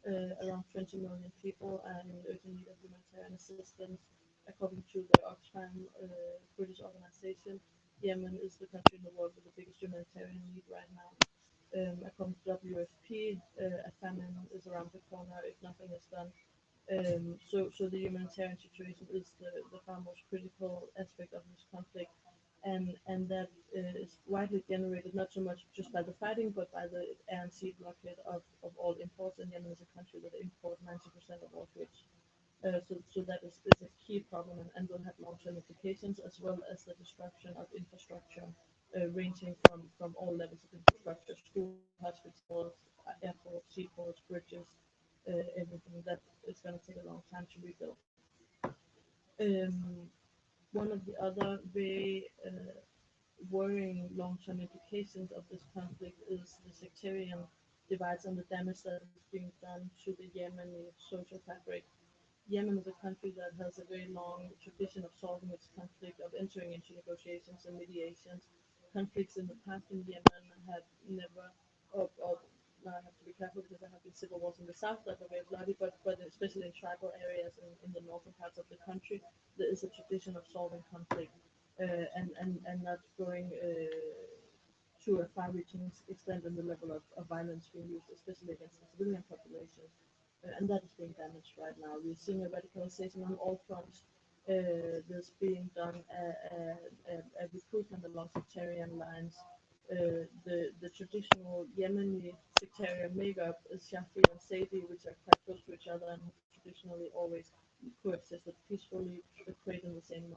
Around 20 million people are in urgent need of humanitarian assistance. According to the Oxfam British organization, Yemen is the country in the world with the biggest humanitarian need right now. According to WFP, a famine is around the corner if nothing is done. So the humanitarian situation is the far most critical aspect of this conflict, and that is widely generated not so much just by the fighting, but by the air and sea blockade of all imports. And Yemen is a country that imports 90% of all goods. So that is a key problem and will have long-term implications, as well as the destruction of infrastructure, ranging from all levels of infrastructure, schools, hospitals, airports, seaports, bridges, everything that is going to take a long time to rebuild. One of the other very worrying long-term implications of this conflict is the sectarian divides and the damage that is being done to the Yemeni social fabric. Yemen is a country that has a very long tradition of solving its conflict, of entering into negotiations and mediations. Conflicts in the past in Yemen have never, or now I have to be careful because there have been civil wars in the south that were very bloody, but especially in tribal areas in the northern parts of the country, there is a tradition of solving conflict and not going to a far-reaching extent in the level of violence being used, especially against the civilian population. and that is being damaged right now. We're seeing a radicalization on all fronts. There's being done a recruitment along sectarian lines. The traditional Yemeni sectarian makeup is Shafi and Saidi, which are quite close to each other and have traditionally always coexisted peacefully, trade in the same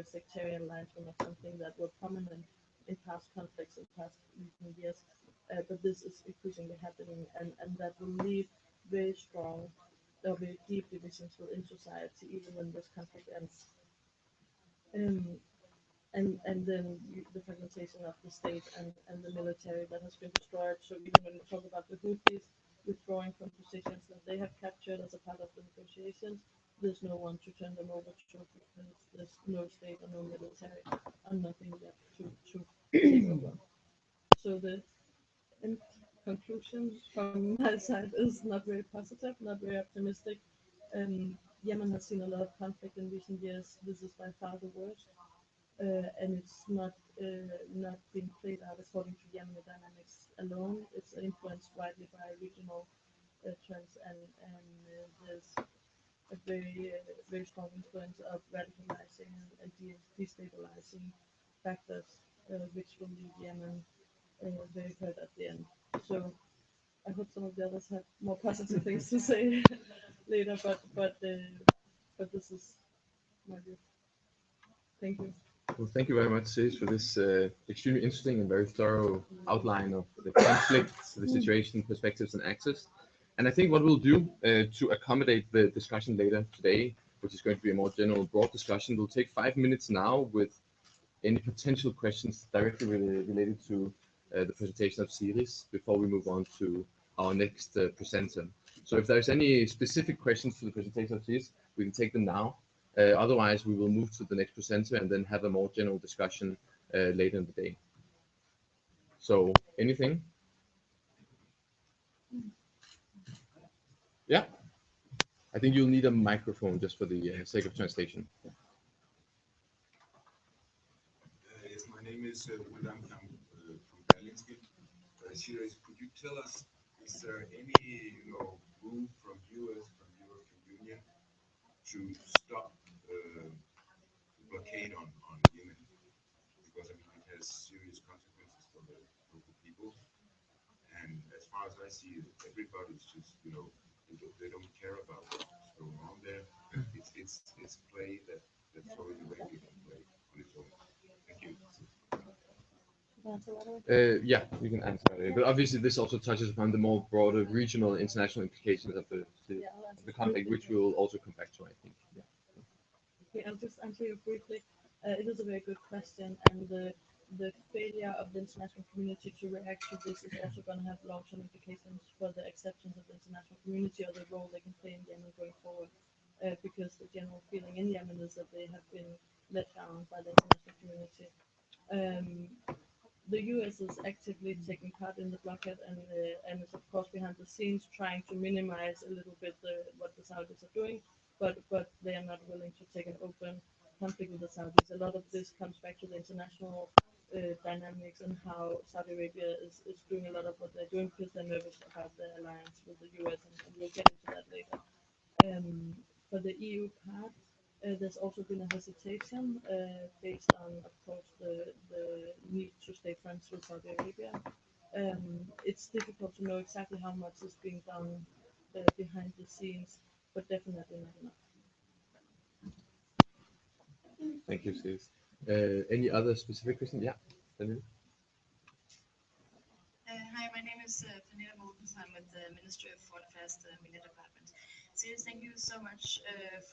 sectarian lines were not something that were prominent in past conflicts in past recent years. But this is increasingly happening, and that will leave very strong or very deep divisions within society, even when this conflict ends. Um, and then the fragmentation of the state and the military that has been destroyed. So even when we talk about the Houthis withdrawing from positions that they have captured as a part of the negotiations, there's no one to turn them over to because there's no state or no military and nothing yet to take over. So the conclusion from my side is not very positive, not very optimistic. Yemen has seen a lot of conflict in recent years. This is by far the worst, and it's not being played out according to Yemeni dynamics alone. It's influenced widely by regional trends, and there's a very strong influence of radicalizing and destabilizing factors, which will leave Yemen very hurt at the end. So I hope some of the others have more positive things to say later, but this is my view. Thank you. Well, thank you very much, Sis, for this extremely interesting and very thorough outline of the conflict, the situation, perspectives, and access. And I think what we'll do to accommodate the discussion later today, which is going to be a more general, broad discussion, we'll take 5 minutes now with any potential questions directly related to the presentation of Siris before we move on to our next presenter. So if there's any specific questions to the presentation of Siris, we can take them now. Otherwise, we will move to the next presenter and then have a more general discussion later in the day. So, anything? Yeah? I think you'll need a microphone just for the sake of translation. Yes, my name is Ulam from Berlingske. Shiraz, could you tell us, is there any move from US, from European Union, to stop the blockade on Yemen? Because I mean, it has serious consequences for the local people. And as far as I see it, everybody's just they don't care about what's going on there. It's play that Saudi Arabia can play on its own. Thank you. Yeah, you can answer it. But obviously, this also touches upon the more broader regional international implications of the conflict, which we will also come back to, I think. Yeah. Okay, I'll just answer you briefly. It is a very good question, and the failure of the international community to react to this is also going to have long-term implications for the acceptance of the international community or the role they can play in Yemen going forward. Because the general feeling in Yemen is that they have been let down by the international community. The US is actively taking part in the blockade and is of course behind the scenes trying to minimize a little bit what the Saudis are doing, but they are not willing to take an open conflict with the Saudis. A lot of this comes back to the international dynamics and how Saudi Arabia is doing a lot of what they're doing because they're nervous about the alliance with the US, and we'll get into that later. For the EU part, there's also been a hesitation based on, of course, the need to stay friends with Saudi Arabia. It's difficult to know exactly how much is being done behind the scenes, but definitely not enough. Thank you, Sis. Any other specific question? Yeah, Daniel. Hi, my name is Pernille Mortens. I'm with the Ministry of Foreign Affairs, the Media Department. Serious, thank you so much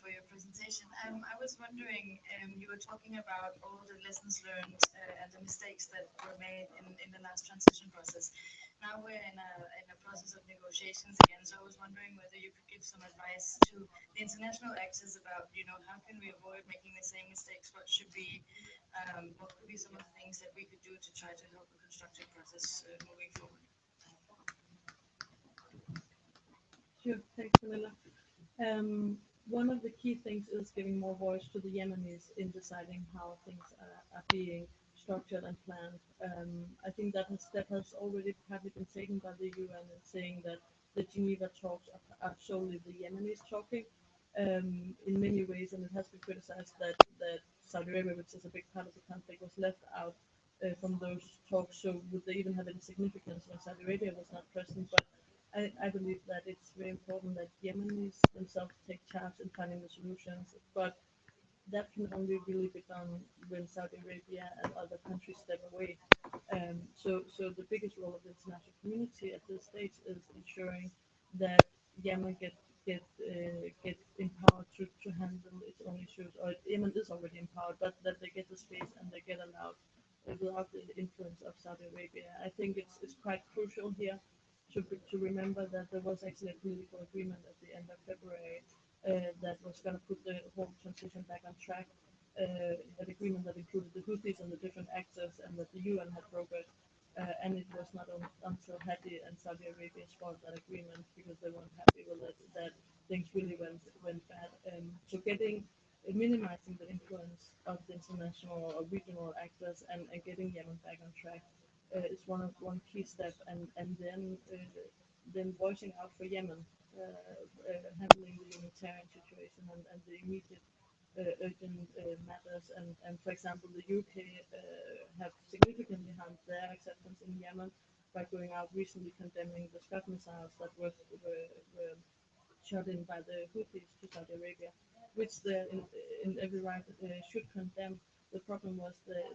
for your presentation. I was wondering, you were talking about all the lessons learned and the mistakes that were made in the last transition process. Now we're in a process of negotiations again, so I was wondering whether you could give some advice to the international actors about, how can we avoid making the same mistakes? What should be, what could be some of the things that we could do to try to help the constructive process moving forward? Sure, thanks, Pernille. One of the key things is giving more voice to the Yemenis in deciding how things are being structured and planned. I think that has already partly been taken by the UN in saying that the Geneva talks are solely the Yemenis talking in many ways, and it has been criticized that Saudi Arabia, which is a big part of the conflict, was left out from those talks. So would they even have any significance when Saudi Arabia was not present? But I believe that it's very important that Yemenis themselves take charge in finding the solutions. But that can only really be done when Saudi Arabia and other countries step away. So the biggest role of the international community at this stage is ensuring that Yemen get empowered to handle its own issues, or Yemen is already empowered, but that they get the space and they get allowed without the influence of Saudi Arabia. I think it's quite crucial here to remember that there was actually a political agreement at the end of February that was going to put the whole transition back on track. An agreement that included the Houthis and the different actors, and that the UN had brokered. And it was not until Hadi and Saudi Arabia spoiled that agreement because they weren't happy with it that things really went bad. So minimizing the influence of the international or regional actors and getting Yemen back on track is one key step, and then voicing out for Yemen, handling the humanitarian situation and the immediate urgent matters. And for example, the UK have significantly harmed their acceptance in Yemen by going out recently condemning the Scud missiles that were shot in by the Houthis to Saudi Arabia, which they in every right should condemn. The problem was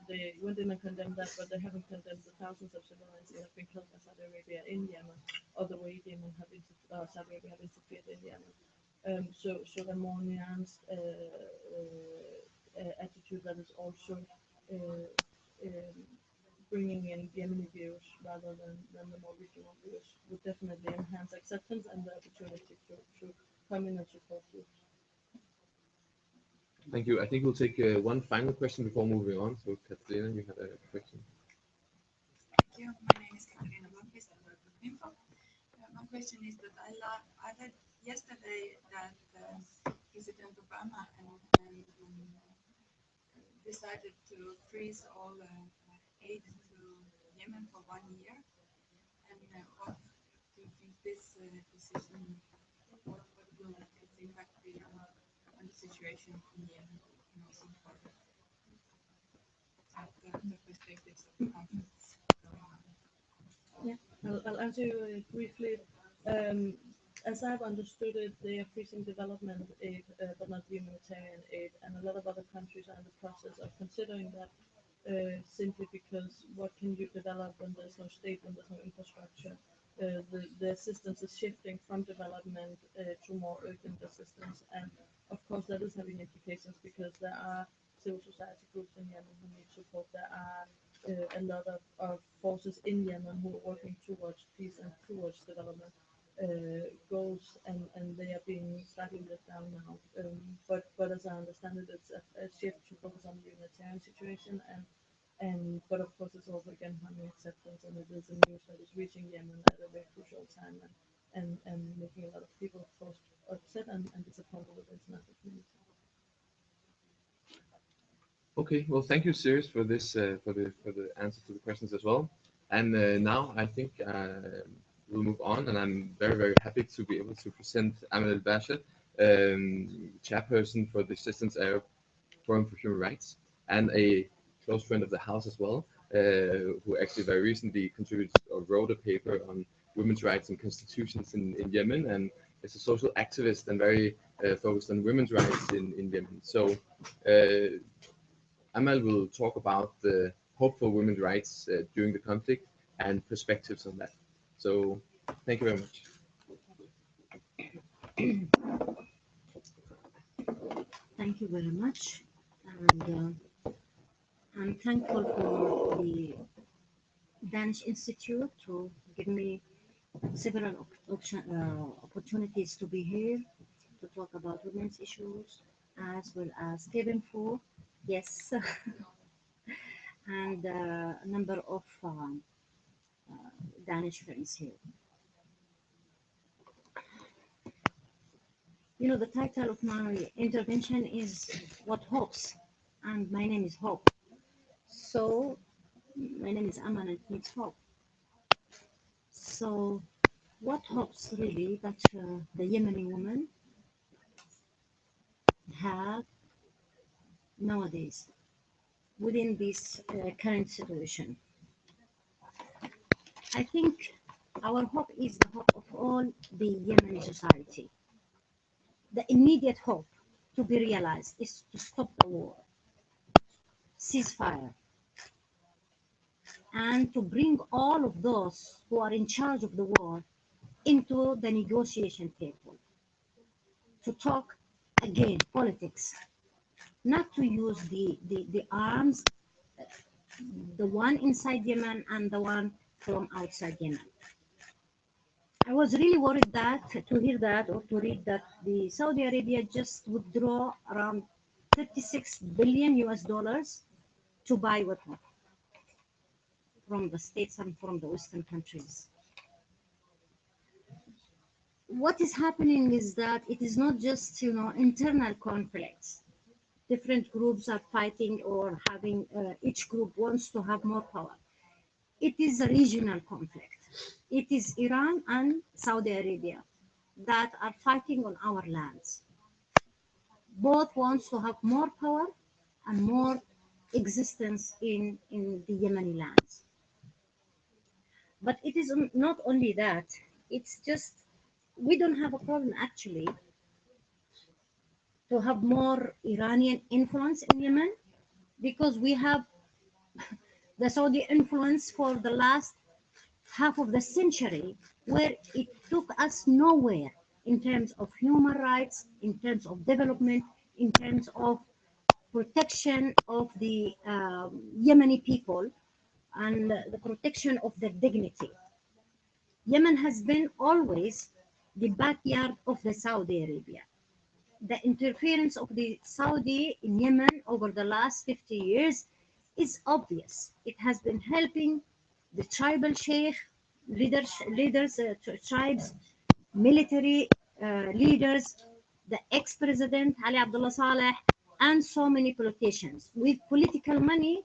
they went in and condemned that, but they haven't condemned the thousands of civilians that have been killed by Saudi Arabia in Yemen, or the way Saudi Arabia have interfered in Yemen. So a more nuanced attitude that is also bringing in Yemeni views rather than the more regional views would definitely enhance acceptance and the opportunity to come in and support you. Thank you. I think we'll take one final question before moving on. So, Katarina, you had a question. Thank you. My name is Katarina Blomqvist. I work with Kvinfo. My question is that I read yesterday that President Obama decided to freeze all aid to Yemen for 1 year. And what do you think this decision, what will its impact be on the situation in Yemen, and also for the perspectives of the conflicts going on? Yeah, I'll answer you briefly. As I've understood it, they are freezing development aid, but not humanitarian aid, and a lot of other countries are in the process of considering that, simply because what can you develop when there's no state, when there's no infrastructure? The assistance is shifting from development to more urgent assistance, and of course that is having implications because there are civil society groups in Yemen who need support. There are a lot of forces in Yemen who are working towards peace and towards development goals, and they are being slightly let down now. But as I understand it, it's a shift to focus on the humanitarian situation, but of course it's also again harming acceptance, and it is a news that is reaching Yemen at a very crucial time and making a lot of people, of course, upset and disappointed with the international community. Okay, well, thank you, Sirius, for this for the answer to the questions as well. And now I think we'll move on, and I'm very happy to be able to present Amal El-Basha, chairperson for the Assistance Arab Forum for Human Rights, and a close friend of the house as well, who actually very recently contributed or wrote a paper on women's rights and constitutions in Yemen, and is a social activist and very focused on women's rights in Yemen. So Amal will talk about the hope for women's rights during the conflict and perspectives on that. So thank you very much. Thank you very much. And I'm thankful for the Danish Institute to give me several opportunities to be here to talk about women's issues, as well as Kvinfo, yes, and a number of Danish friends here. You know, the title of my intervention is What Hopes, and my name is Hope. So my name is Aman and it means hope. So what hopes really that the Yemeni women have nowadays within this current situation? I think our hope is the hope of all the Yemeni society. The immediate hope to be realized is to stop the war, ceasefire, and to bring all of those who are in charge of the war into the negotiation table to talk again politics, not to use the arms, the one inside Yemen and the one from outside Yemen. I was really worried that to hear that or to read that the Saudi Arabia just withdraw around 36 billion US dollars to buy weapons from the states and from the Western countries. What is happening is that it is not just, internal conflicts. Different groups are fighting or having, each group wants to have more power. It is a regional conflict. It is Iran and Saudi Arabia that are fighting on our lands. Both wants to have more power and more existence in the Yemeni lands. But it is not only that, it's just, we don't have a problem actually to have more Iranian influence in Yemen because we have the Saudi influence for the last half of the century where it took us nowhere in terms of human rights, in terms of development, in terms of protection of the Yemeni people and the protection of their dignity. Yemen has been always the backyard of the Saudi Arabia. The interference of the Saudi in Yemen over the last 50 years is obvious. It has been helping the tribal sheikh, leaders, tribes, military leaders, the ex-president Ali Abdullah Saleh, and so many politicians. With political money,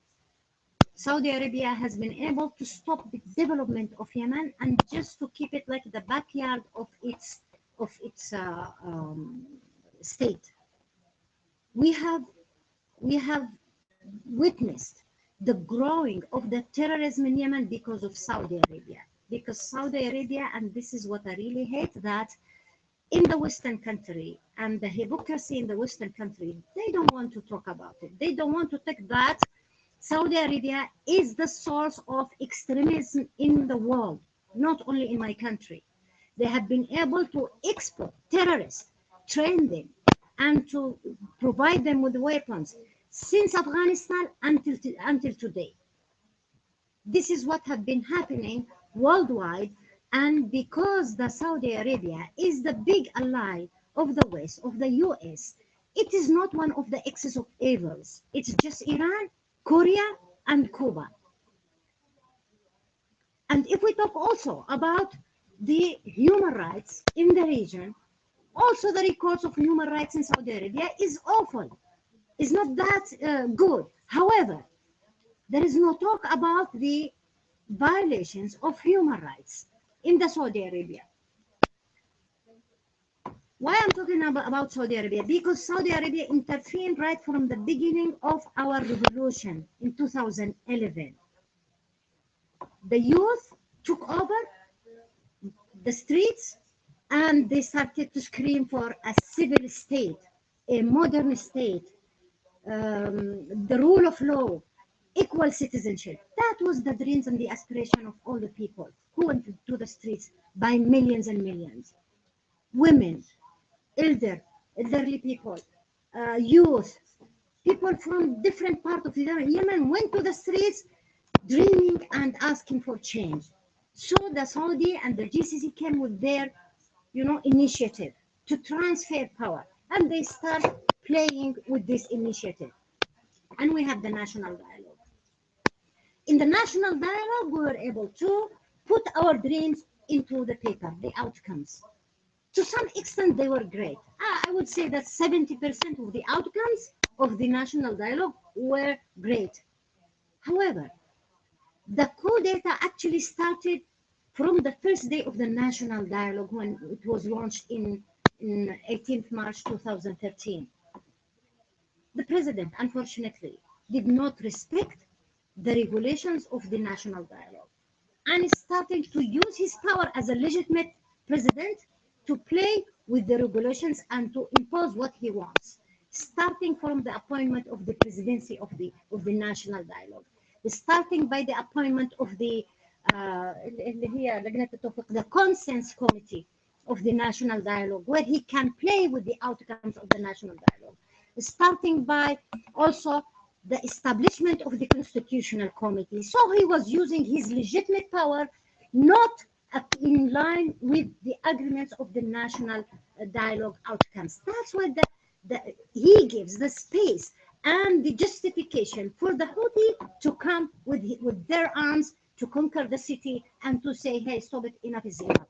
Saudi Arabia has been able to stop the development of Yemen and just to keep it like the backyard of its state. We have witnessed the growing of the terrorism in Yemen because of Saudi Arabia. Because Saudi Arabia, and this is what I really hate, that in the Western country and the hypocrisy in the Western country, they don't want to talk about it. They don't want to take that Saudi Arabia is the source of extremism in the world, not only in my country. They have been able to export terrorists, train them, and to provide them with weapons since Afghanistan until today. This is what has been happening worldwide, and because the Saudi Arabia is the big ally of the West, of the US, it is not one of the axis of evils. It's just Iran, Korea, and Cuba. And if we talk also about the human rights in the region, also the records of human rights in Saudi Arabia is awful. It's not that good. However, there is no talk about the violations of human rights in the Saudi Arabia. Why I'm talking about Saudi Arabia? Because Saudi Arabia intervened right from the beginning of our revolution in 2011. The youth took over the streets and they started to scream for a civil state, a modern state, the rule of law, equal citizenship. That was the dreams and the aspiration of all the people who went to the streets by millions and millions. Women, elderly people, youth, people from different parts of Yemen went to the streets dreaming and asking for change. So the Saudi and the GCC came with their, initiative to transfer power, and they start playing with this initiative. And we have the national dialogue. In the national dialogue, we were able to put our dreams into the paper, the outcomes. To some extent, they were great. I would say that 70% of the outcomes of the national dialogue were great. However, the coup d'etat actually started from the first day of the national dialogue when it was launched in 18th March 2013. The president, unfortunately, did not respect the regulations of the national dialogue and is starting to use his power as a legitimate president to play with the regulations and to impose what he wants, starting from the appointment of the presidency of the national dialogue, starting by the appointment of the the consent committee of the national dialogue, where he can play with the outcomes of the national dialogue, starting by also the establishment of the constitutional committee. So he was using his legitimate power not in line with the agreements of the national dialogue outcomes. That's why he gives the space and the justification for the Houthi to come with their arms to conquer the city and to say, hey, stop it, enough is enough.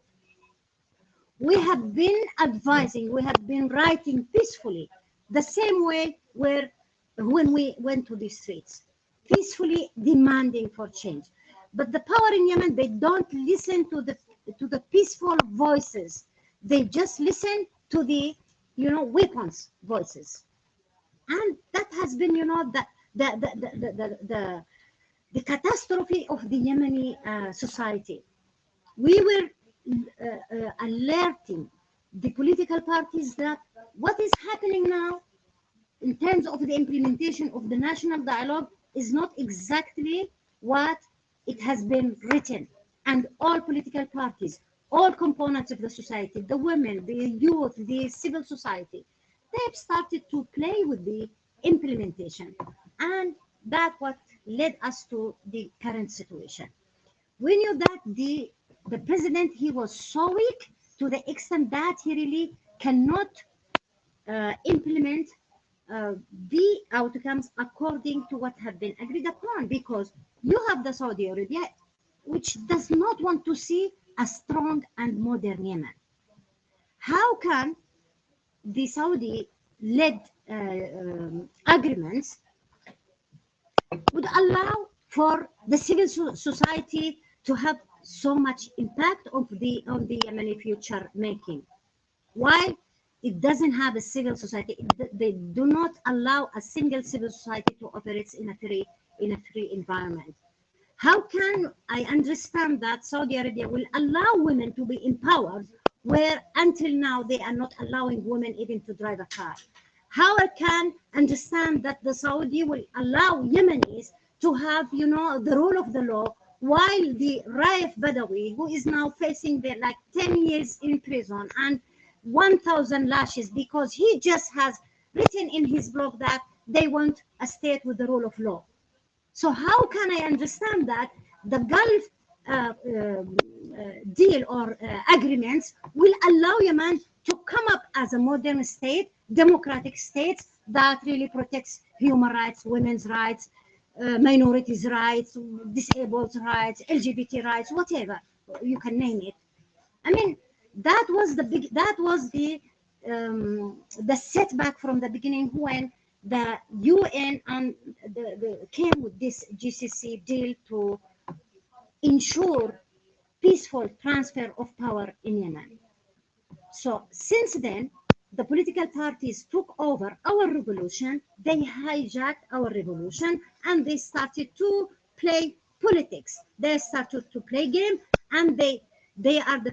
We have been advising, we have been writing peacefully, the same way when we went to the streets, peacefully demanding for change. But the power in Yemen, they don't listen to the peaceful voices. They just listen to the, weapons voices. And that has been, the catastrophe of the Yemeni society. We were alerting the political parties that what is happening now in terms of the implementation of the national dialogue is not exactly what it has been written. And all political parties, all components of the society, the women, the youth, the civil society, they've started to play with the implementation. And that's what led us to the current situation. We knew that the president, he was so weak to the extent that he really cannot implement the outcomes according to what have been agreed upon, because you have the Saudi Arabia, which does not want to see a strong and modern Yemen. How can the Saudi-led agreements would allow for the civil society to have so much impact on the Yemeni future making, while it doesn't have a civil society? They do not allow a single civil society to operate in a free environment. How can I understand that Saudi Arabia will allow women to be empowered, where until now they are not allowing women even to drive a car? How I can understand that the Saudi will allow Yemenis to have, the rule of the law, while the Raif Badawi, who is now facing 10 years in prison and 1,000 lashes because he just has written in his blog that they want a state with the rule of law. So how can I understand that the Gulf deal or agreements will allow Yemen to come up as a modern state, democratic state that really protects human rights, women's rights, minorities' rights, disabled rights, LGBT rights, whatever you can name it? I mean, that was the setback from the beginning when the UN and came with this GCC deal to ensure peaceful transfer of power in Yemen. So since then, the political parties took over our revolution, they hijacked our revolution, and they started to play politics. They started to play game, and they are the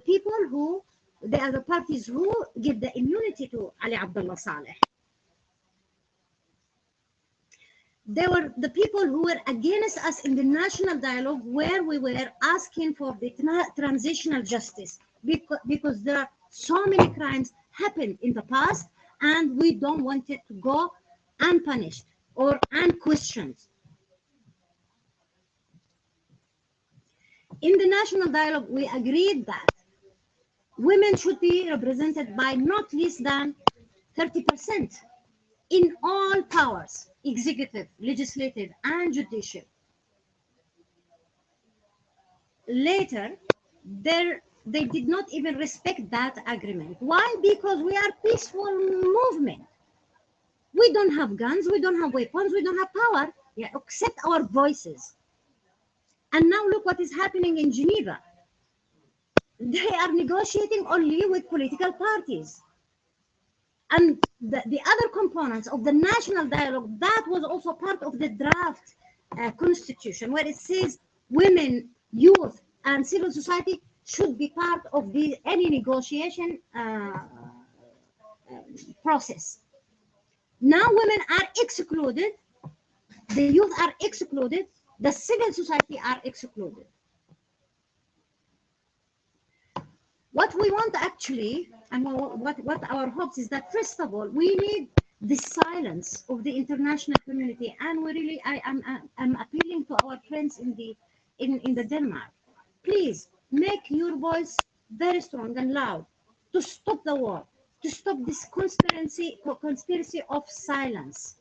parties who give the immunity to Ali Abdullah Saleh. They were the people who were against us in the national dialogue, where we were asking for the transitional justice, because there are so many crimes happened in the past, and we don't want it to go unpunished or unquestioned. In the national dialogue, we agreed that women should be represented by not less than 30% in all powers, executive, legislative, and judicial. Later, they did not even respect that agreement. Why? Because we are peaceful movement. We don't have guns, we don't have weapons, we don't have power, except our voices. And now look what is happening in Geneva. they are negotiating only with political parties. And the other components of the national dialogue, that was also part of the draft constitution, where it says women, youth, and civil society should be part of any negotiation process. Now women are excluded, the youth are excluded, the civil society are excluded. What we want actually, and what our hopes is that, first of all, we need the silence of the international community, and we really, I'm appealing to our friends in the Denmark. Please make your voice very strong and loud to stop the war, to stop this conspiracy of silence.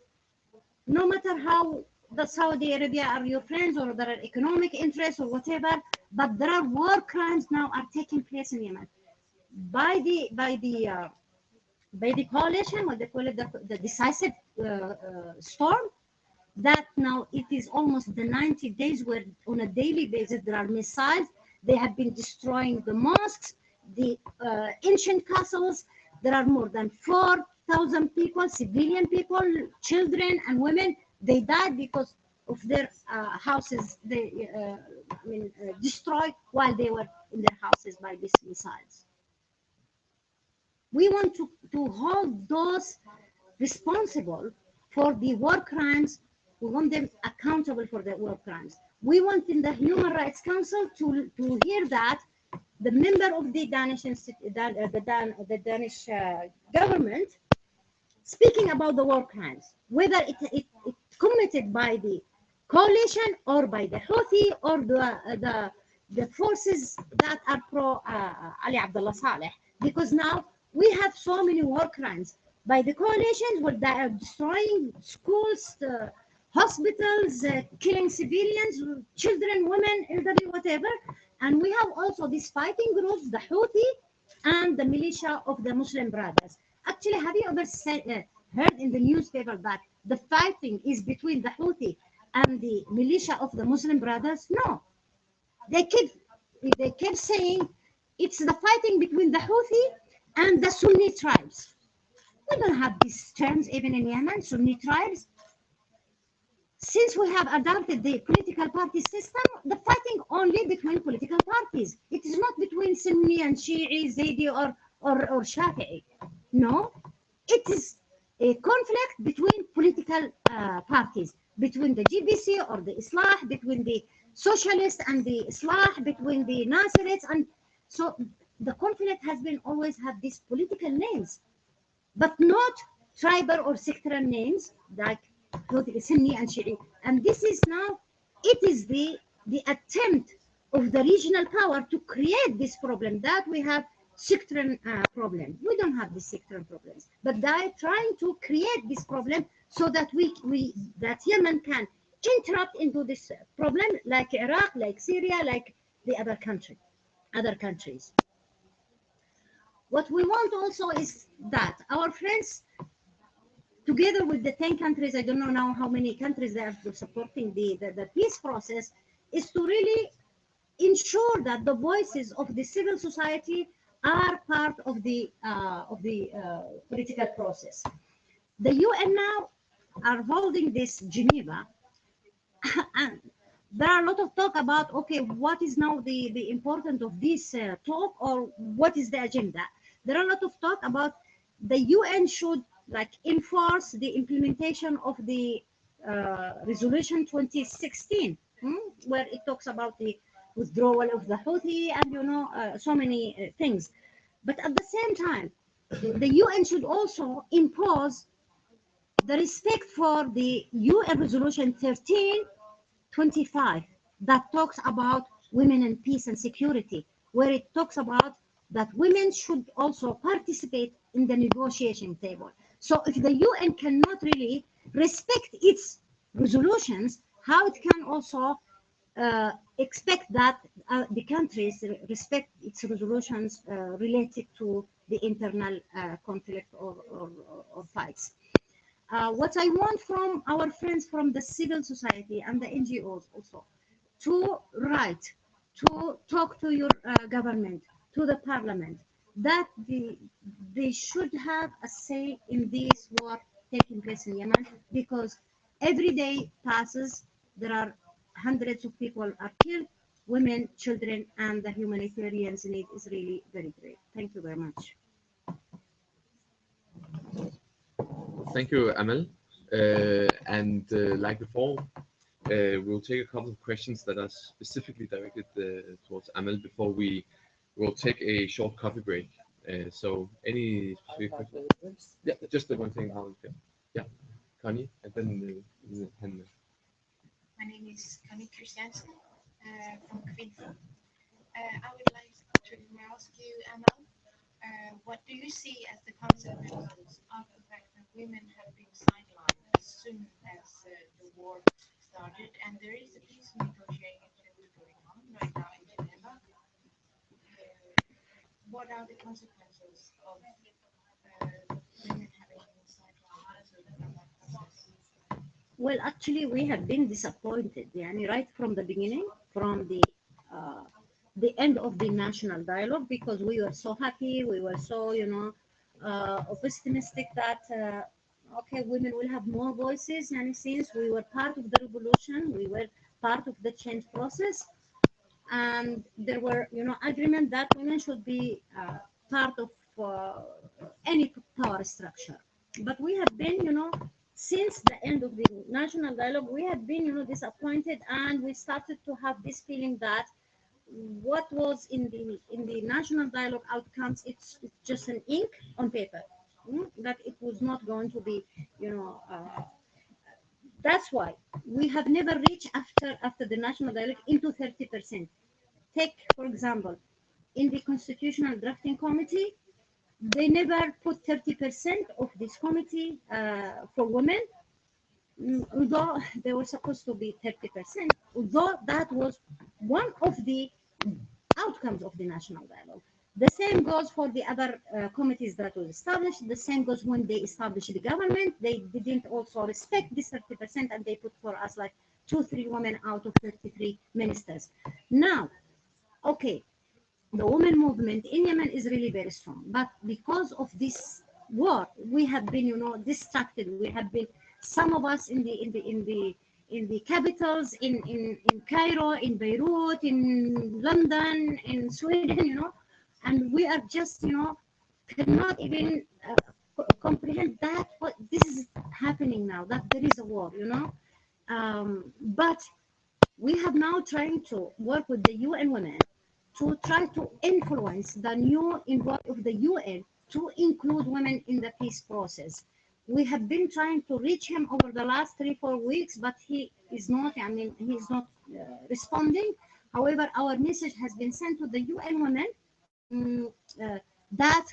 No matter how the Saudi Arabia are your friends, or there are economic interests or whatever, but there are war crimes now are taking place in Yemen by the coalition, what they call it, the decisive storm. That now it is almost the 90 days where on a daily basis there are missiles. They have been destroying the mosques, the ancient castles. There are more than 4,000 people, civilian people, children and women. They died because of their houses destroyed while they were in their houses by these missiles. We want to hold those responsible for the war crimes. We want them accountable for the war crimes. We want in the Human Rights Council to hear that the member of the Danish Danish government speaking about the war crimes, whether it committed by the coalition or by the Houthi or the forces that are pro Ali Abdullah Saleh, because now we have so many war crimes by the coalitions where they are destroying schools, hospitals, killing civilians, children, women, elderly, whatever. And we have also these fighting groups, the Houthi and the militia of the Muslim Brothers. Actually, have you ever heard in the newspaper that the fighting is between the Houthi and the militia of the Muslim Brothers? No. They keep saying it's the fighting between the Houthi and the Sunni tribes. We don't have these terms even in Yemen, Sunni tribes. Since we have adopted the political party system, the fighting only between political parties. It is not between Sunni and Shi'i, Zaydi or Shafi'i. No, it is a conflict between political parties, between the GBC or the Islah, between the socialists and the Islah, between the Nasirites. And so the conflict has been always have these political names, but not tribal or sectarian names like Sunni and Shi'i. And this is now, it is the attempt of the regional power to create this problem that we have sectarian problem. We don't have the sectarian problems, but they are trying to create this problem so that that Yemen can interrupt into this problem, like Iraq, like Syria, like the other countries. What we want also is that our friends, together with the 10 countries, I don't know now how many countries they are supporting the peace process, is to really ensure that the voices of the civil society are part of the political process. The UN now are holding this Geneva, and there are a lot of talk about, okay, what is now the importance of this talk, or what is the agenda? There are a lot of talk about the UN should enforce the implementation of the resolution 2016, where it talks about the withdrawal of the Houthi and so many things. But at the same time, the UN should also impose the respect for the UN resolution 1325 that talks about women and peace and security, where it talks about that women should also participate in the negotiation table. So if the UN cannot really respect its resolutions, how it can also expect that the countries respect its resolutions related to the internal conflict or fights. What I want from our friends from the civil society and the NGOs also, to write, to talk to your government, to the parliament that they should have a say in this war taking place in Yemen, because every day passes, there are hundreds of people are killed, women, children, and the humanitarian's need is really very great. Thank you very much. Thank you, Amal. Like before, we'll take a couple of questions that are specifically directed towards Amal before we will take a short coffee break. So, any specific questions? Yeah, just the one thing. Yeah, Connie, and then Henry. My name is Connie Christiansen from Kvinfo. I would like to ask you, Amal, what do you see as the consequences of the fact that women have been sidelined as soon as the war started, and there is a peace negotiation going on right now in Geneva? What are the consequences of women having been sidelined from that process? Well, actually, we have been disappointed, right from the beginning, from the end of the national dialogue, because we were so happy, we were so, optimistic that, okay, women will have more voices, and since we were part of the revolution, we were part of the change process, and there were, agreement that women should be part of any power structure. But we have been, since the end of the national dialogue, we have been, disappointed, and we started to have this feeling that what was in the national dialogue outcomes, it's just an ink on paper, that it was not going to be, that's why we have never reached after the national dialogue into 30%. Take, for example, in the constitutional drafting committee, they never put 30% of this committee for women, although they were supposed to be 30%, although that was one of the outcomes of the national dialogue. The same goes for the other committees that were established. The same goes when they established the government. They didn't also respect this 30%, and they put for us like 2-3 women out of 33 ministers. Now, okay, the women movement in Yemen is really very strong, but because of this war, we have been, distracted. We have been, some of us in the capitals, in Cairo, in Beirut, in London, in Sweden, and we are just, cannot even comprehend that what this is happening now, that there is a war, but we have now trying to work with the UN women to try to influence the new envoy of the UN to include women in the peace process. We have been trying to reach him over the last 3-4 weeks, but he is not, he's not responding. However, our message has been sent to the UN women that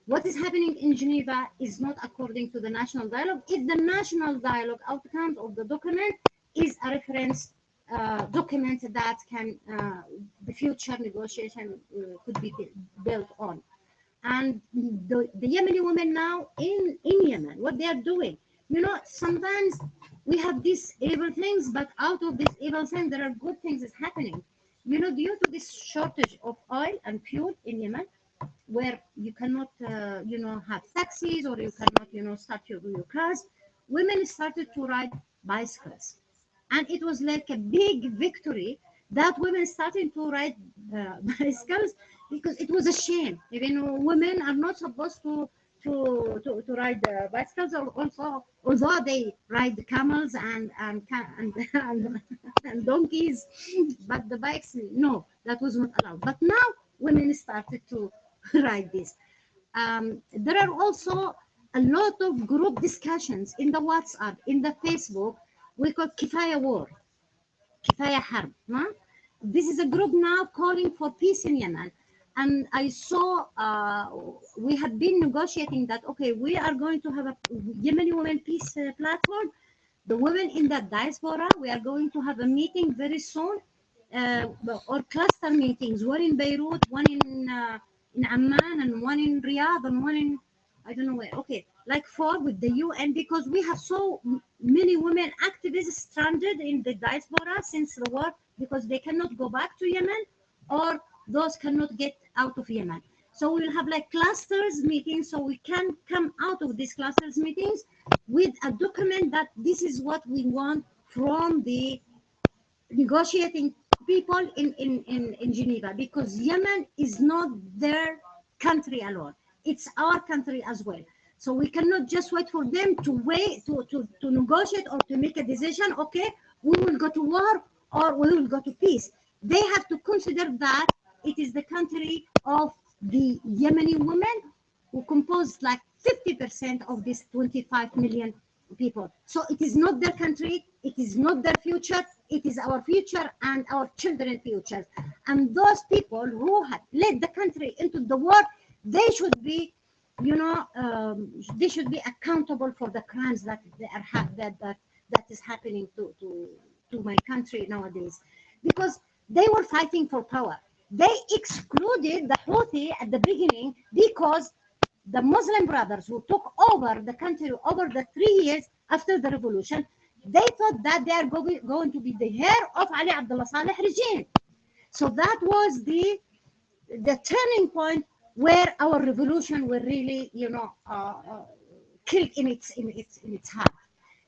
what is happening in Geneva is not according to the national dialogue. If the national dialogue outcome of the document is a reference document that can the future negotiation could be built on. And the Yemeni women now in Yemen, what they are doing, sometimes we have these evil things, but out of these evil things, there are good things is happening. Due to this shortage of oil and fuel in Yemen, where you cannot, have taxis, or you cannot, start your cars, women started to ride bicycles. And it was like a big victory that women started to ride bicycles, because it was a shame. Even women are not supposed to ride bicycles, also, although they ride the camels and and donkeys, but the bikes, no, that was not allowed. But now women started to ride this. There are also a lot of group discussions in the WhatsApp, in the Facebook. We call Kifaya War, Kifaya Harb. This is a group now calling for peace in Yemen. And I saw we have been negotiating that, okay, we are going to have a Yemeni women peace platform. The women in the diaspora, we are going to have a meeting very soon, or cluster meetings, one in Beirut, one in Amman, and one in Riyadh, and one in, I don't know where. Okay, like 4 with the UN, because we have so many women activists stranded in the diaspora since the war, because they cannot go back to Yemen, or those cannot get out of Yemen. So we'll have like clusters meetings, so we can come out of these clusters meetings with a document that this is what we want from the negotiating people in Geneva, because Yemen is not their country alone. It's our country as well. So we cannot just wait for them to negotiate or to make a decision, okay, we will go to war or we will go to peace. They have to consider that it is the country of the Yemeni women who compose like 50% of these 25 million people. So it is not their country, it is not their future, it is our future and our children's futures. And those people who have led the country into the war, they should be, they should be accountable for the crimes that they are that is happening to my country nowadays, because they were fighting for power. They excluded the Houthi at the beginning because the Muslim brothers who took over the country over the 3 years after the revolution, they thought that they are going to be the heir of Ali Abdullah Saleh regime. So that was the turning point where our revolution will really, killed in its heart,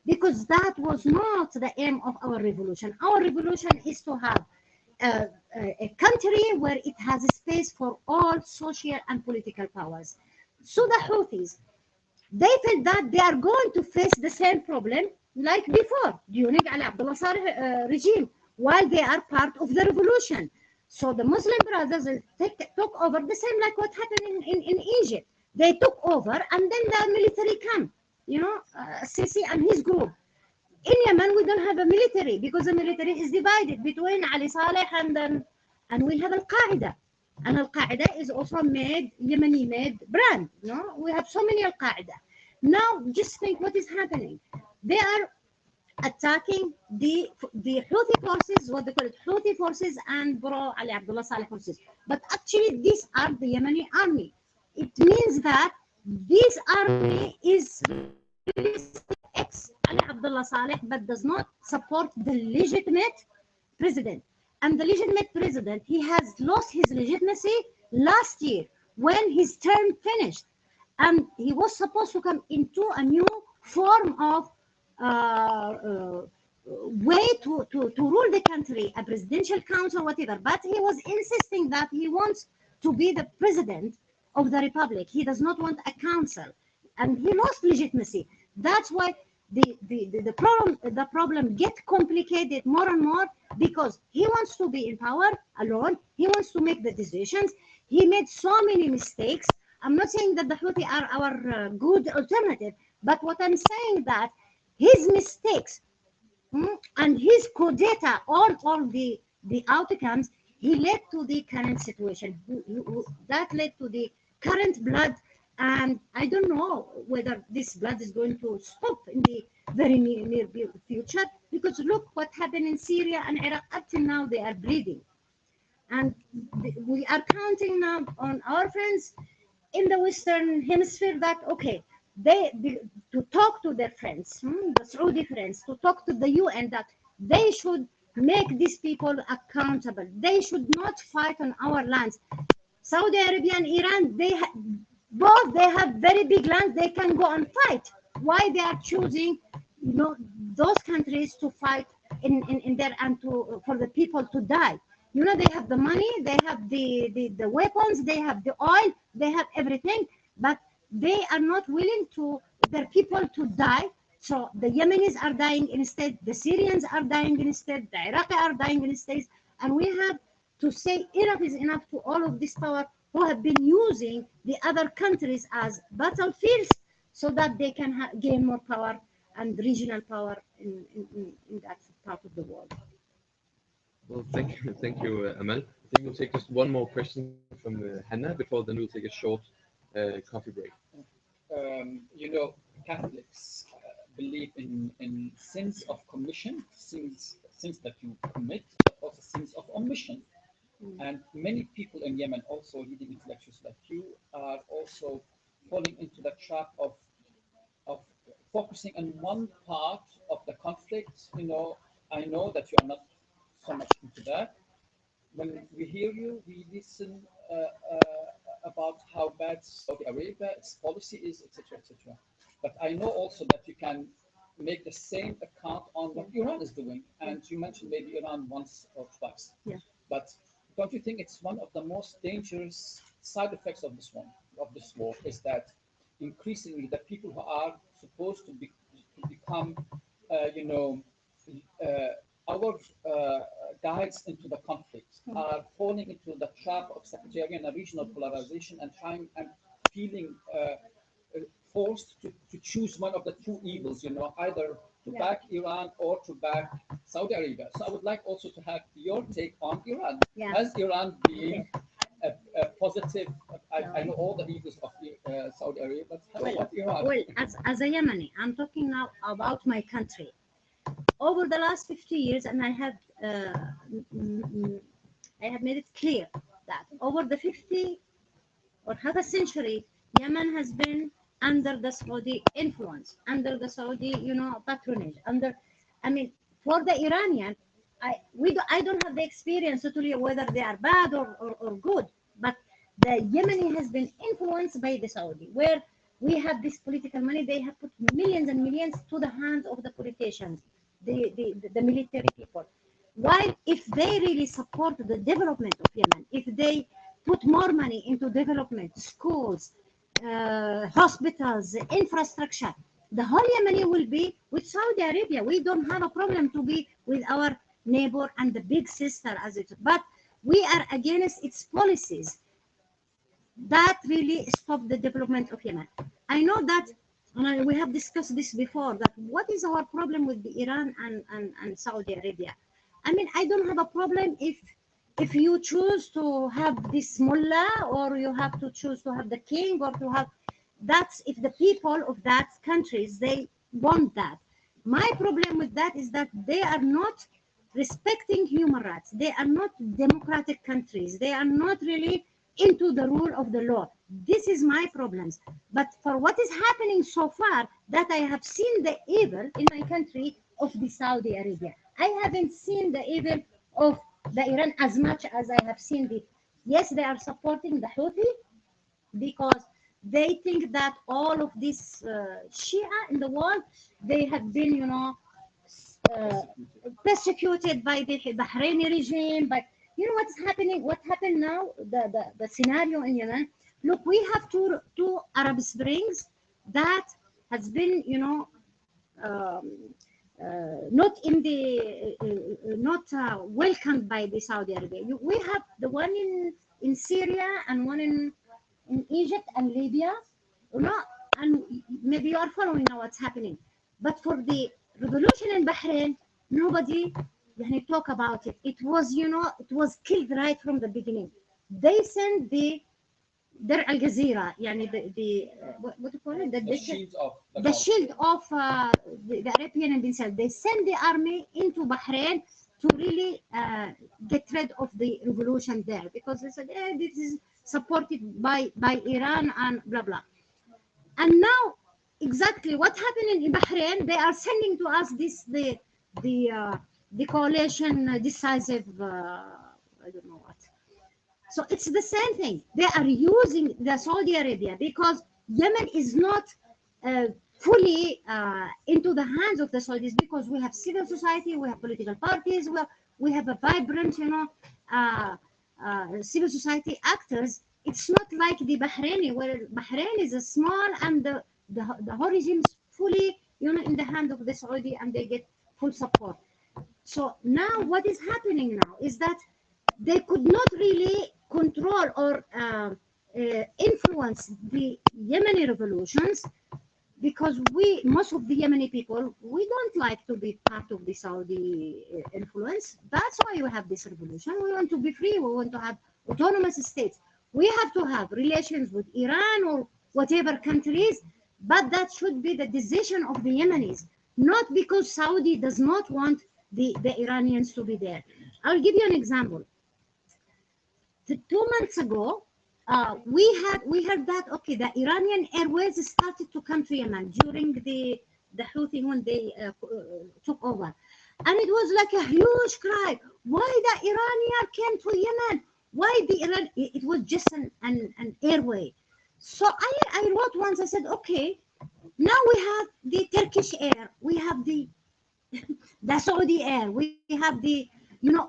because that was not the aim of our revolution. Our revolution is to have a country where it has a space for all social and political powers. So the Houthis, they felt that they are going to face the same problem like before during Ali Abdullah Saleh regime, while they are part of the revolution. So the Muslim brothers took over the same like what happened in Egypt. They took over and then the military came, Sisi and his group. In Yemen, we don't have a military because the military is divided between Ali Saleh and we have Al-Qaeda. And Al-Qaeda is also Yemeni-made brand. We have so many Al-Qaeda. Now, just think what is happening. They are attacking the Houthi forces, what they call it, Houthi forces and pro-Ali Abdullah Saleh forces. But actually, these are the Yemeni army. It means that this army is ex-Ali Abdullah Saleh, but does not support the legitimate president. And the legitimate president, he has lost his legitimacy last year when his term finished. And he was supposed to come into a new form of way to rule the country, a presidential council, whatever. But he was insisting that he wants to be the president of the republic. He does not want a council. And he lost legitimacy. That's why the problem gets complicated more and more, because he wants to be in power alone. He wants to make the decisions. He made so many mistakes. I'm not saying that the Houthi are our good alternative, but what I'm saying that his mistakes and his coup d'etat, all the outcomes, he led to the current situation. That led to the current blood. And I don't know whether this blood is going to stop in the very near future, because look what happened in Syria and Iraq. Up till now, they are bleeding. And we are counting now on our friends in the Western Hemisphere that, okay, they to talk to their friends, the Saudi friends, to talk to the UN, that they should make these people accountable. They should not fight on our lands. Saudi Arabia and Iran, they have very big lands. They can go and fight. Why they are choosing, those countries to fight in there and for the people to die? They have the money, they have the weapons, they have the oil, they have everything, but they are not willing to their people to die. So the Yemenis are dying instead, the Syrians are dying instead, the Iraqi are dying instead, and we have to say enough is enough to all of this power who have been using the other countries as battlefields so that they can gain more power and regional power in that part of the world. Well, thank you, Amal. I think we'll take just one more question from Hannah before then we'll take a short coffee break. Catholics believe in sins of commission, sins that you commit, but also sins of omission. And many people in Yemen, also leading intellectuals like you, are also falling into the trap of focusing on one part of the conflict. I know that you are not so much into that, when we hear you, we listen about how bad Saudi Arabia, its policy is, etc., etc. But I know also that you can make the same account on what Iran is doing, and you mentioned maybe Iran once or twice. Yeah. But don't you think it's one of the most dangerous side effects of this war is that increasingly the people who are supposed to become, you know, our guides into the conflict are falling into the trap of sectarian and regional polarization and trying and feeling forced to choose one of the two evils, you know, either to back Iran or to back Saudi Arabia. So I would like also to have your take on Iran. Yeah. Has Iran been a positive? I know all the evils of Saudi Arabia, but how about Iran? Well, as a Yemeni, I'm talking now about my country. Over the last 50 years, and I have made it clear that over the 50 or half a century, Yemen has been under the Saudi influence, under the Saudi, patronage. For the Iranian, I don't have the experience to tell you whether they are bad or good, but the Yemeni has been influenced by the Saudi, where we have this political money. They have put millions and millions to the hands of the politicians, the military people. While if they really support the development of Yemen, if they put more money into development, schools, hospitals, infrastructure, the whole Yemeni will be with Saudi Arabia. We don't have a problem to be with our neighbor and the big sister as it, but we are against its policies that really stop the development of Yemen. I know that, and we have discussed this before, that what is our problem with the Iran and Saudi Arabia? I don't have a problem if you choose to have this mullah, or you have to choose to have the king, or to have, that's if the people of that countries, they want that. My problem with that is that they are not respecting human rights. They are not democratic countries. They are not really into the rule of the law. This is my problems. But for what is happening so far, that I have seen the evil in my country of the Saudi Arabia. I haven't seen the evil of the Iran as much as I have seen the, yes, they are supporting the Houthi because they think that all of this Shia in the world, they have been, persecuted by the Bahraini regime. But you know what's happening? What happened now? The scenario in Yemen. Look, we have two Arab Springs that has been, not in the not welcomed by the Saudi Arabia. We have the one in Syria and one in Egypt and Libya, and maybe you are following now what's happening. But for the revolution in Bahrain, nobody talk about it. It was, it was killed right from the beginning. They sent the Dar Al Jazeera, what do you call it? The shield of the Arabian themselves. They sent the army into Bahrain to really get rid of the revolution there, because they said, this is supported by Iran and blah blah. And now, exactly what happened in Bahrain, they are sending to us the coalition decisive, I don't know what. So it's the same thing. They are using the Saudi Arabia because Yemen is not fully into the hands of the Saudis, because we have civil society, we have political parties, we have a vibrant, civil society actors. It's not like the Bahraini, where Bahrain is a small and the whole regime is fully, in the hand of the Saudi, and they get full support. So now what is happening now is that they could not really control or influence the Yemeni revolutions, because most of the Yemeni people, we don't like to be part of the Saudi influence. That's why we have this revolution. We want to be free. We want to have autonomous states. We have to have relations with Iran or whatever countries, but that should be the decision of the Yemenis, not because Saudi does not want the Iranians to be there. I'll give you an example. 2 months ago, we heard that, okay, the Iranian Airways started to come to Yemen during the Houthi when they took over. And it was like a huge cry. Why the Iranian came to Yemen? Why the Iran? It was just an airway. So I wrote once, I said, okay, now we have the Turkish air, we have the Saudi air, we have the,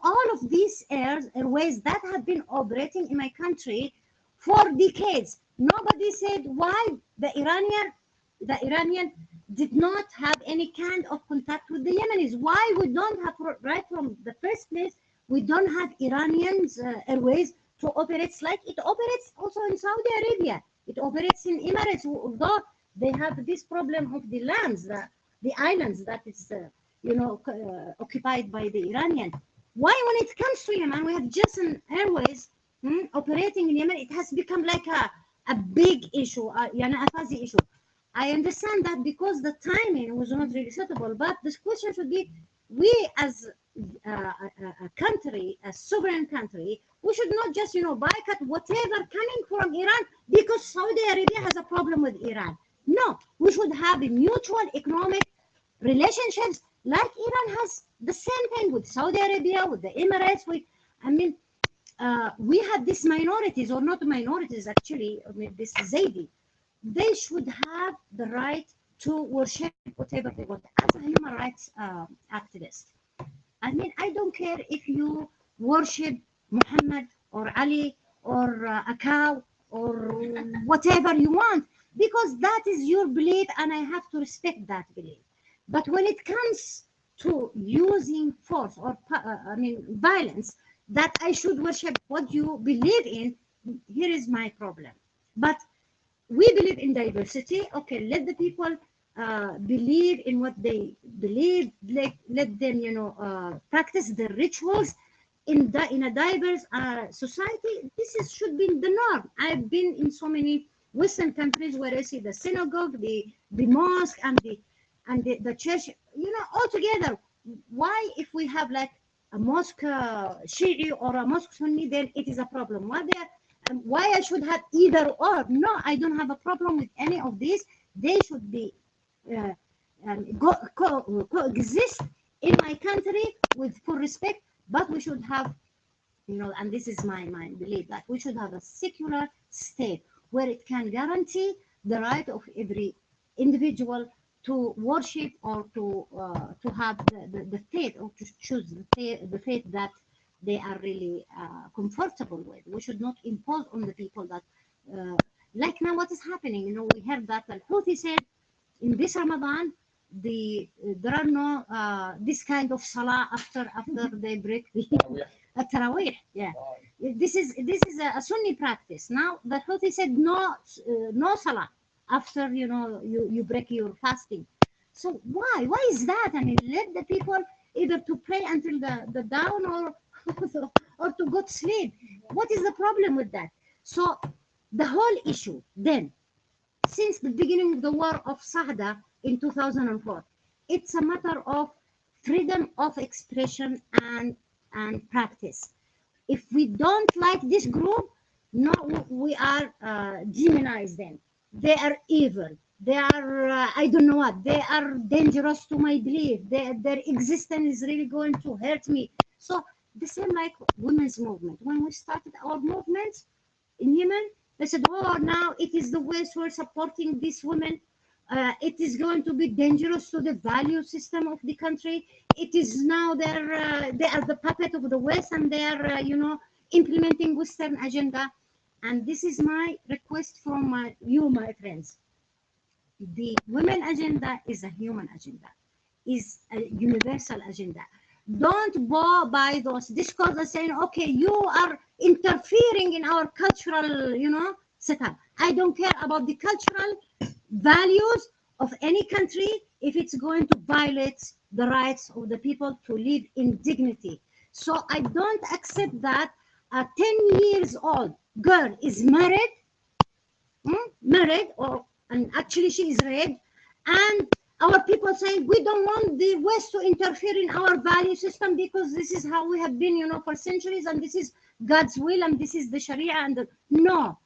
all of these airways that have been operating in my country for decades. Nobody said why the Iranian did not have any kind of contact with the Yemenis. Why we don't have, right from the first place, we don't have Iranians airways to operate like it operates also in Saudi Arabia. It operates in Emirates, although they have this problem of the lands, the islands that is, occupied by the Iranian. Why, when it comes to Yemen, we have just an airways operating in Yemen? It has become like a big issue, a fuzzy issue. I understand that because the timing was not really suitable, but this question should be, we as a country, a sovereign country, we should not just, boycott whatever coming from Iran because Saudi Arabia has a problem with Iran. No, we should have a mutual economic relationships like Iran has the same thing with Saudi Arabia, with the Emirates. We have these minorities, or not minorities actually, this Zaidi. They should have the right to worship whatever they want. As a human rights activist, I don't care if you worship Muhammad or Ali or a cow or whatever you want, because that is your belief and I have to respect that belief. But when it comes to using force or violence, that I should worship what you believe in, here is my problem. But we believe in diversity. Okay, let the people believe in what they believe. Let them, practice their rituals in a diverse society. This should be the norm. I've been in so many Western countries where I see the synagogue, the mosque, and the church, all together. Why, if we have like a mosque Shi'i or a mosque Sunni, then it is a problem? Why I should have either or? No, I don't have a problem with any of these. They should be coexist in my country with full respect. But we should have, and this is my belief, that we should have a secular state where it can guarantee the right of every individual to worship or to have the faith, or to choose the faith that they are really comfortable with. We should not impose on the people that, like now what is happening. We heard that the Houthi said in this Ramadan, there are no this kind of salah after they break the Tarawih. Yeah, this is a Sunni practice. Now the Houthi said no salah after you break your fasting. So why is that? Let the people either to pray until the dawn or to go to sleep. What is the problem with that? So the whole issue then, since the beginning of the war of Sa'da in 2004, it's a matter of freedom of expression and practice. If we don't like this group, no, we are demonize them. They are evil. They are I don't know what. They are dangerous to my belief. Their existence is really going to hurt me. So the same like women's movement. When we started our movement in Yemen, they said, "Oh, now it is the West who are supporting these women. It is going to be dangerous to the value system of the country. It is now they are the puppet of the West, and they are implementing Western agenda." And this is my request from you, my friends. The women agenda is a human agenda, is a universal agenda. Don't bow by those discourses saying, okay, you are interfering in our cultural, setup. I don't care about the cultural values of any country if it's going to violate the rights of the people to live in dignity. So I don't accept that a 10 years old girl is married, and actually she is raped, and our people saying we don't want the West to interfere in our value system because this is how we have been, for centuries, and this is God's will, and this is the Sharia. No,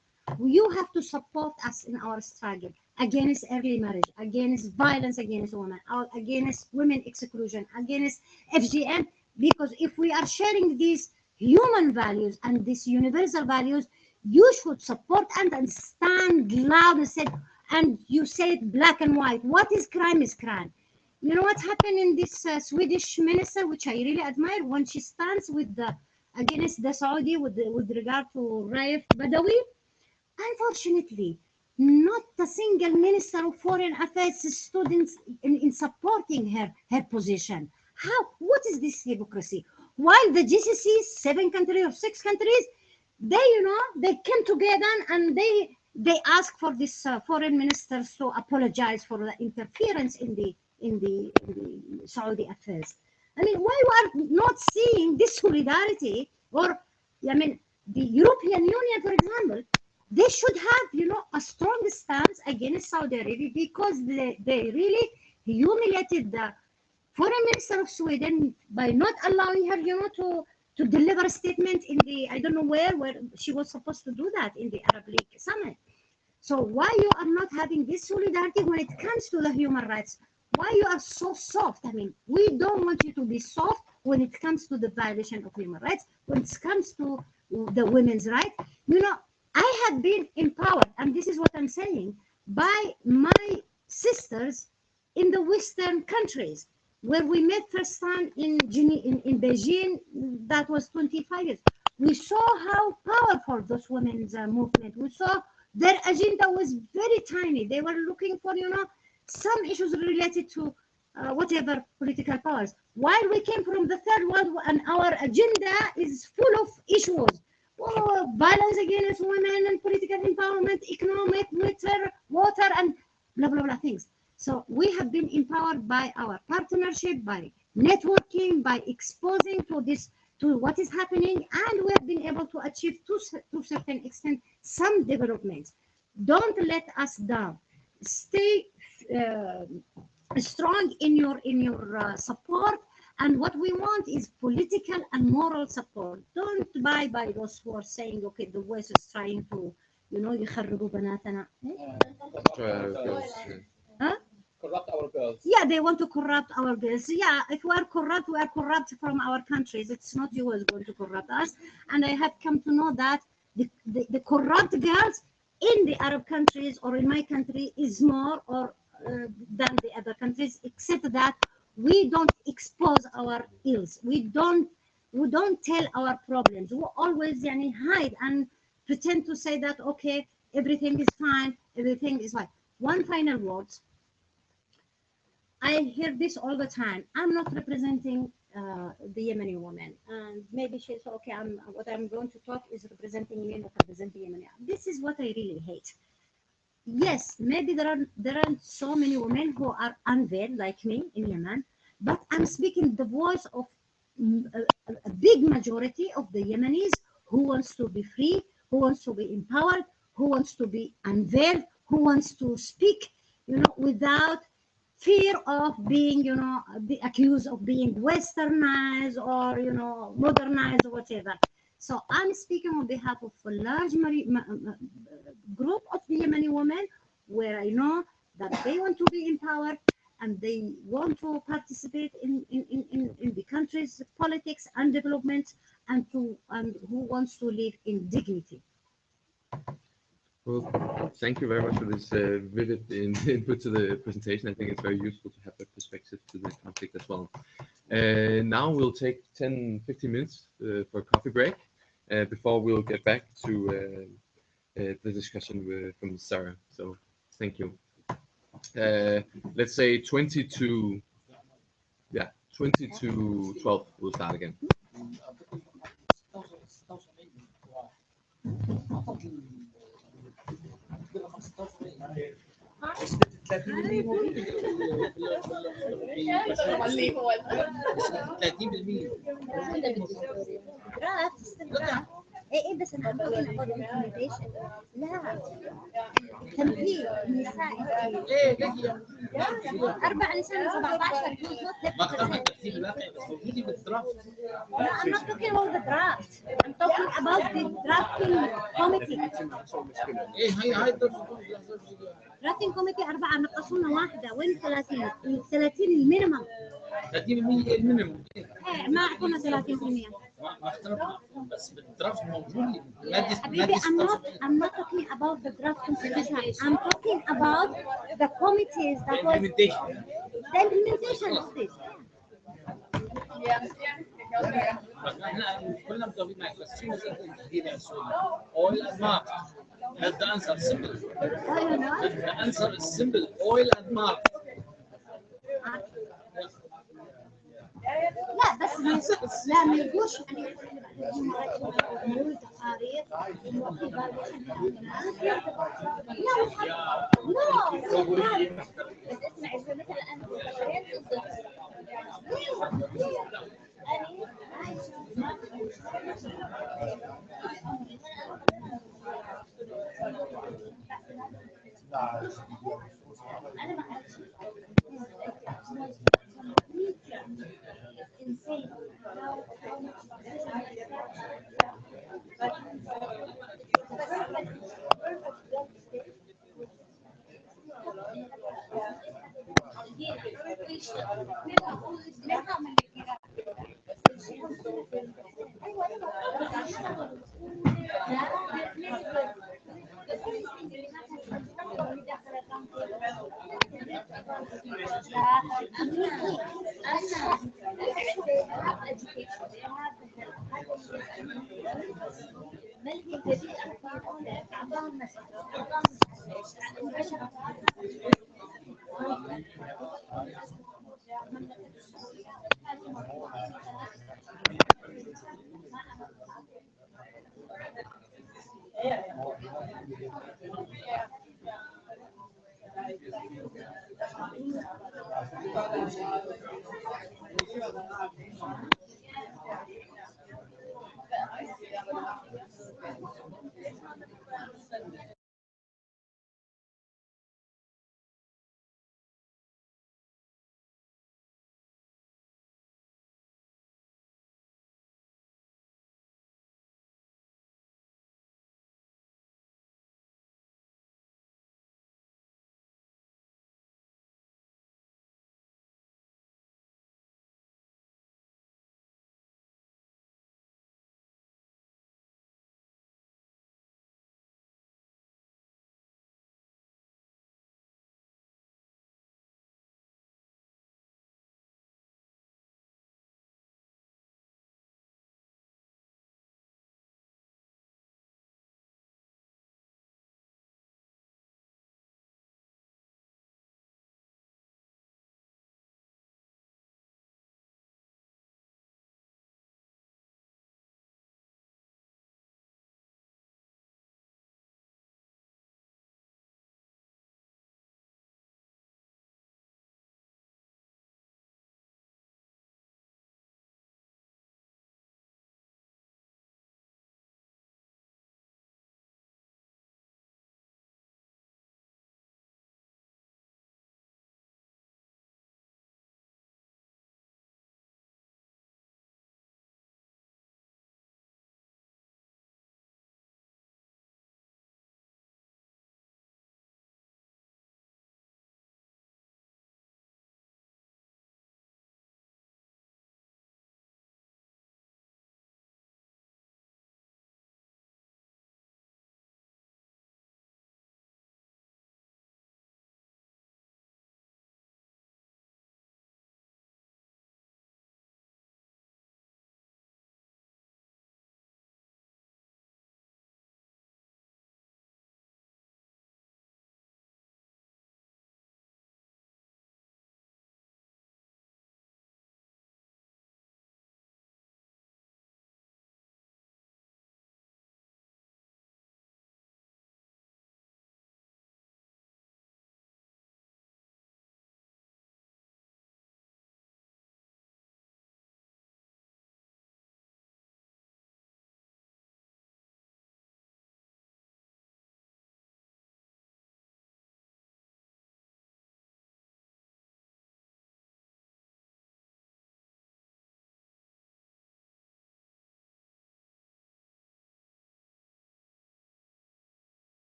you have to support us in our struggle. against early marriage, against violence against women, against women exclusion, against FGM. Because if we are sharing these human values and these universal values, you should support and stand loud and say, and you say it black and white. What is crime is crime. You know what happened in this Swedish minister, which I really admire, when she stands with the against the Saudi with regard to Raif Badawi. Unfortunately, not a single minister of foreign affairs stood in supporting her position. How? What is this hypocrisy? While the GCC, 7 countries or 6 countries, they came together and they asked for this foreign ministers to apologize for the interference in the Saudi affairs. I mean, why we are not seeing this solidarity? Or, I mean, the European Union, for example, they should have, a strong stance against Saudi Arabia, because they really humiliated the foreign minister of Sweden by not allowing her, to deliver a statement in the, I don't know where she was supposed to do that in the Arab League summit. So why you are not having this solidarity when it comes to the human rights? Why you are so soft? I mean, we don't want you to be soft when it comes to the violation of human rights, when it comes to the women's rights. I have been empowered, and this is what I'm saying, by my sisters in the Western countries, where we met first time in Beijing. That was 25 years. We saw how powerful those women's movement. We saw their agenda was very tiny. They were looking for, some issues related to whatever political powers. While we came from the third world, and our agenda is full of issues. Violence against women and political empowerment, economic, water, and blah, blah, blah things. So we have been empowered by our partnership, by networking, by exposing to what is happening, and we have been able to achieve to a certain extent some developments. Don't let us down. Stay strong in your support, and what we want is political and moral support. Don't buy by those who are saying, okay, the West is trying to, يخربوا بناتنا. Huh? Corrupt our girls. Yeah, they want to corrupt our girls. Yeah, if we are corrupt from our countries. It's not you who is going to corrupt us. And I have come to know that the corrupt girls in the Arab countries or in my country is more than the other countries, except that we don't expose our ills. We don't tell our problems. We always hide and pretend to say that, okay, everything is fine, everything is fine. One final word. I hear this all the time. I'm not representing the Yemeni woman, and maybe she'll say, okay, what I'm going to talk is representing me, not represent the Yemeni. This is what I really hate. Yes, maybe there are so many women who are unveiled like me in Yemen, but I'm speaking the voice of a big majority of the Yemenis who wants to be free, who wants to be empowered, who wants to be unveiled, who wants to speak, without fear of being, accused of being westernized or, modernized or whatever. So I'm speaking on behalf of a large group of the Yemeni women, where I know that they want to be empowered and they want to participate in the country's politics and development, and who wants to live in dignity. Well, thank you very much for this vivid input to the presentation. I think it's very useful to have a perspective to the conflict as well. Now we'll take 10-15 minutes for a coffee break before we'll get back to the discussion from Sarah. So thank you. Let's say 20 to 12 we'll start again. ايه بس انا عم بقول لك intimidation. لا تمثيل النساء أربع نساء 17 ما اخترنا الترتيب الواقعي بس موجودين بالدرافت. No, I'm not talking about the draft. I'm talking about the drafting committee. هاي drafting committee 4 نقصونا واحدة وين 30 المينيمم. 30% المينيمم. ايه ما اعطونا 30%. ما اخترنا بس بالدرافت موجودين. حبيبي I'm not talking about the draft constitution. I'm talking about the committees that was the implementation of this. احنا كلنا متفقين معك بس في مسألة جديدة يا سوري. Oil and mark. That's the answer. Simple. The answer is simple. Oil and mark. لا بس لا ما يجوش insane how much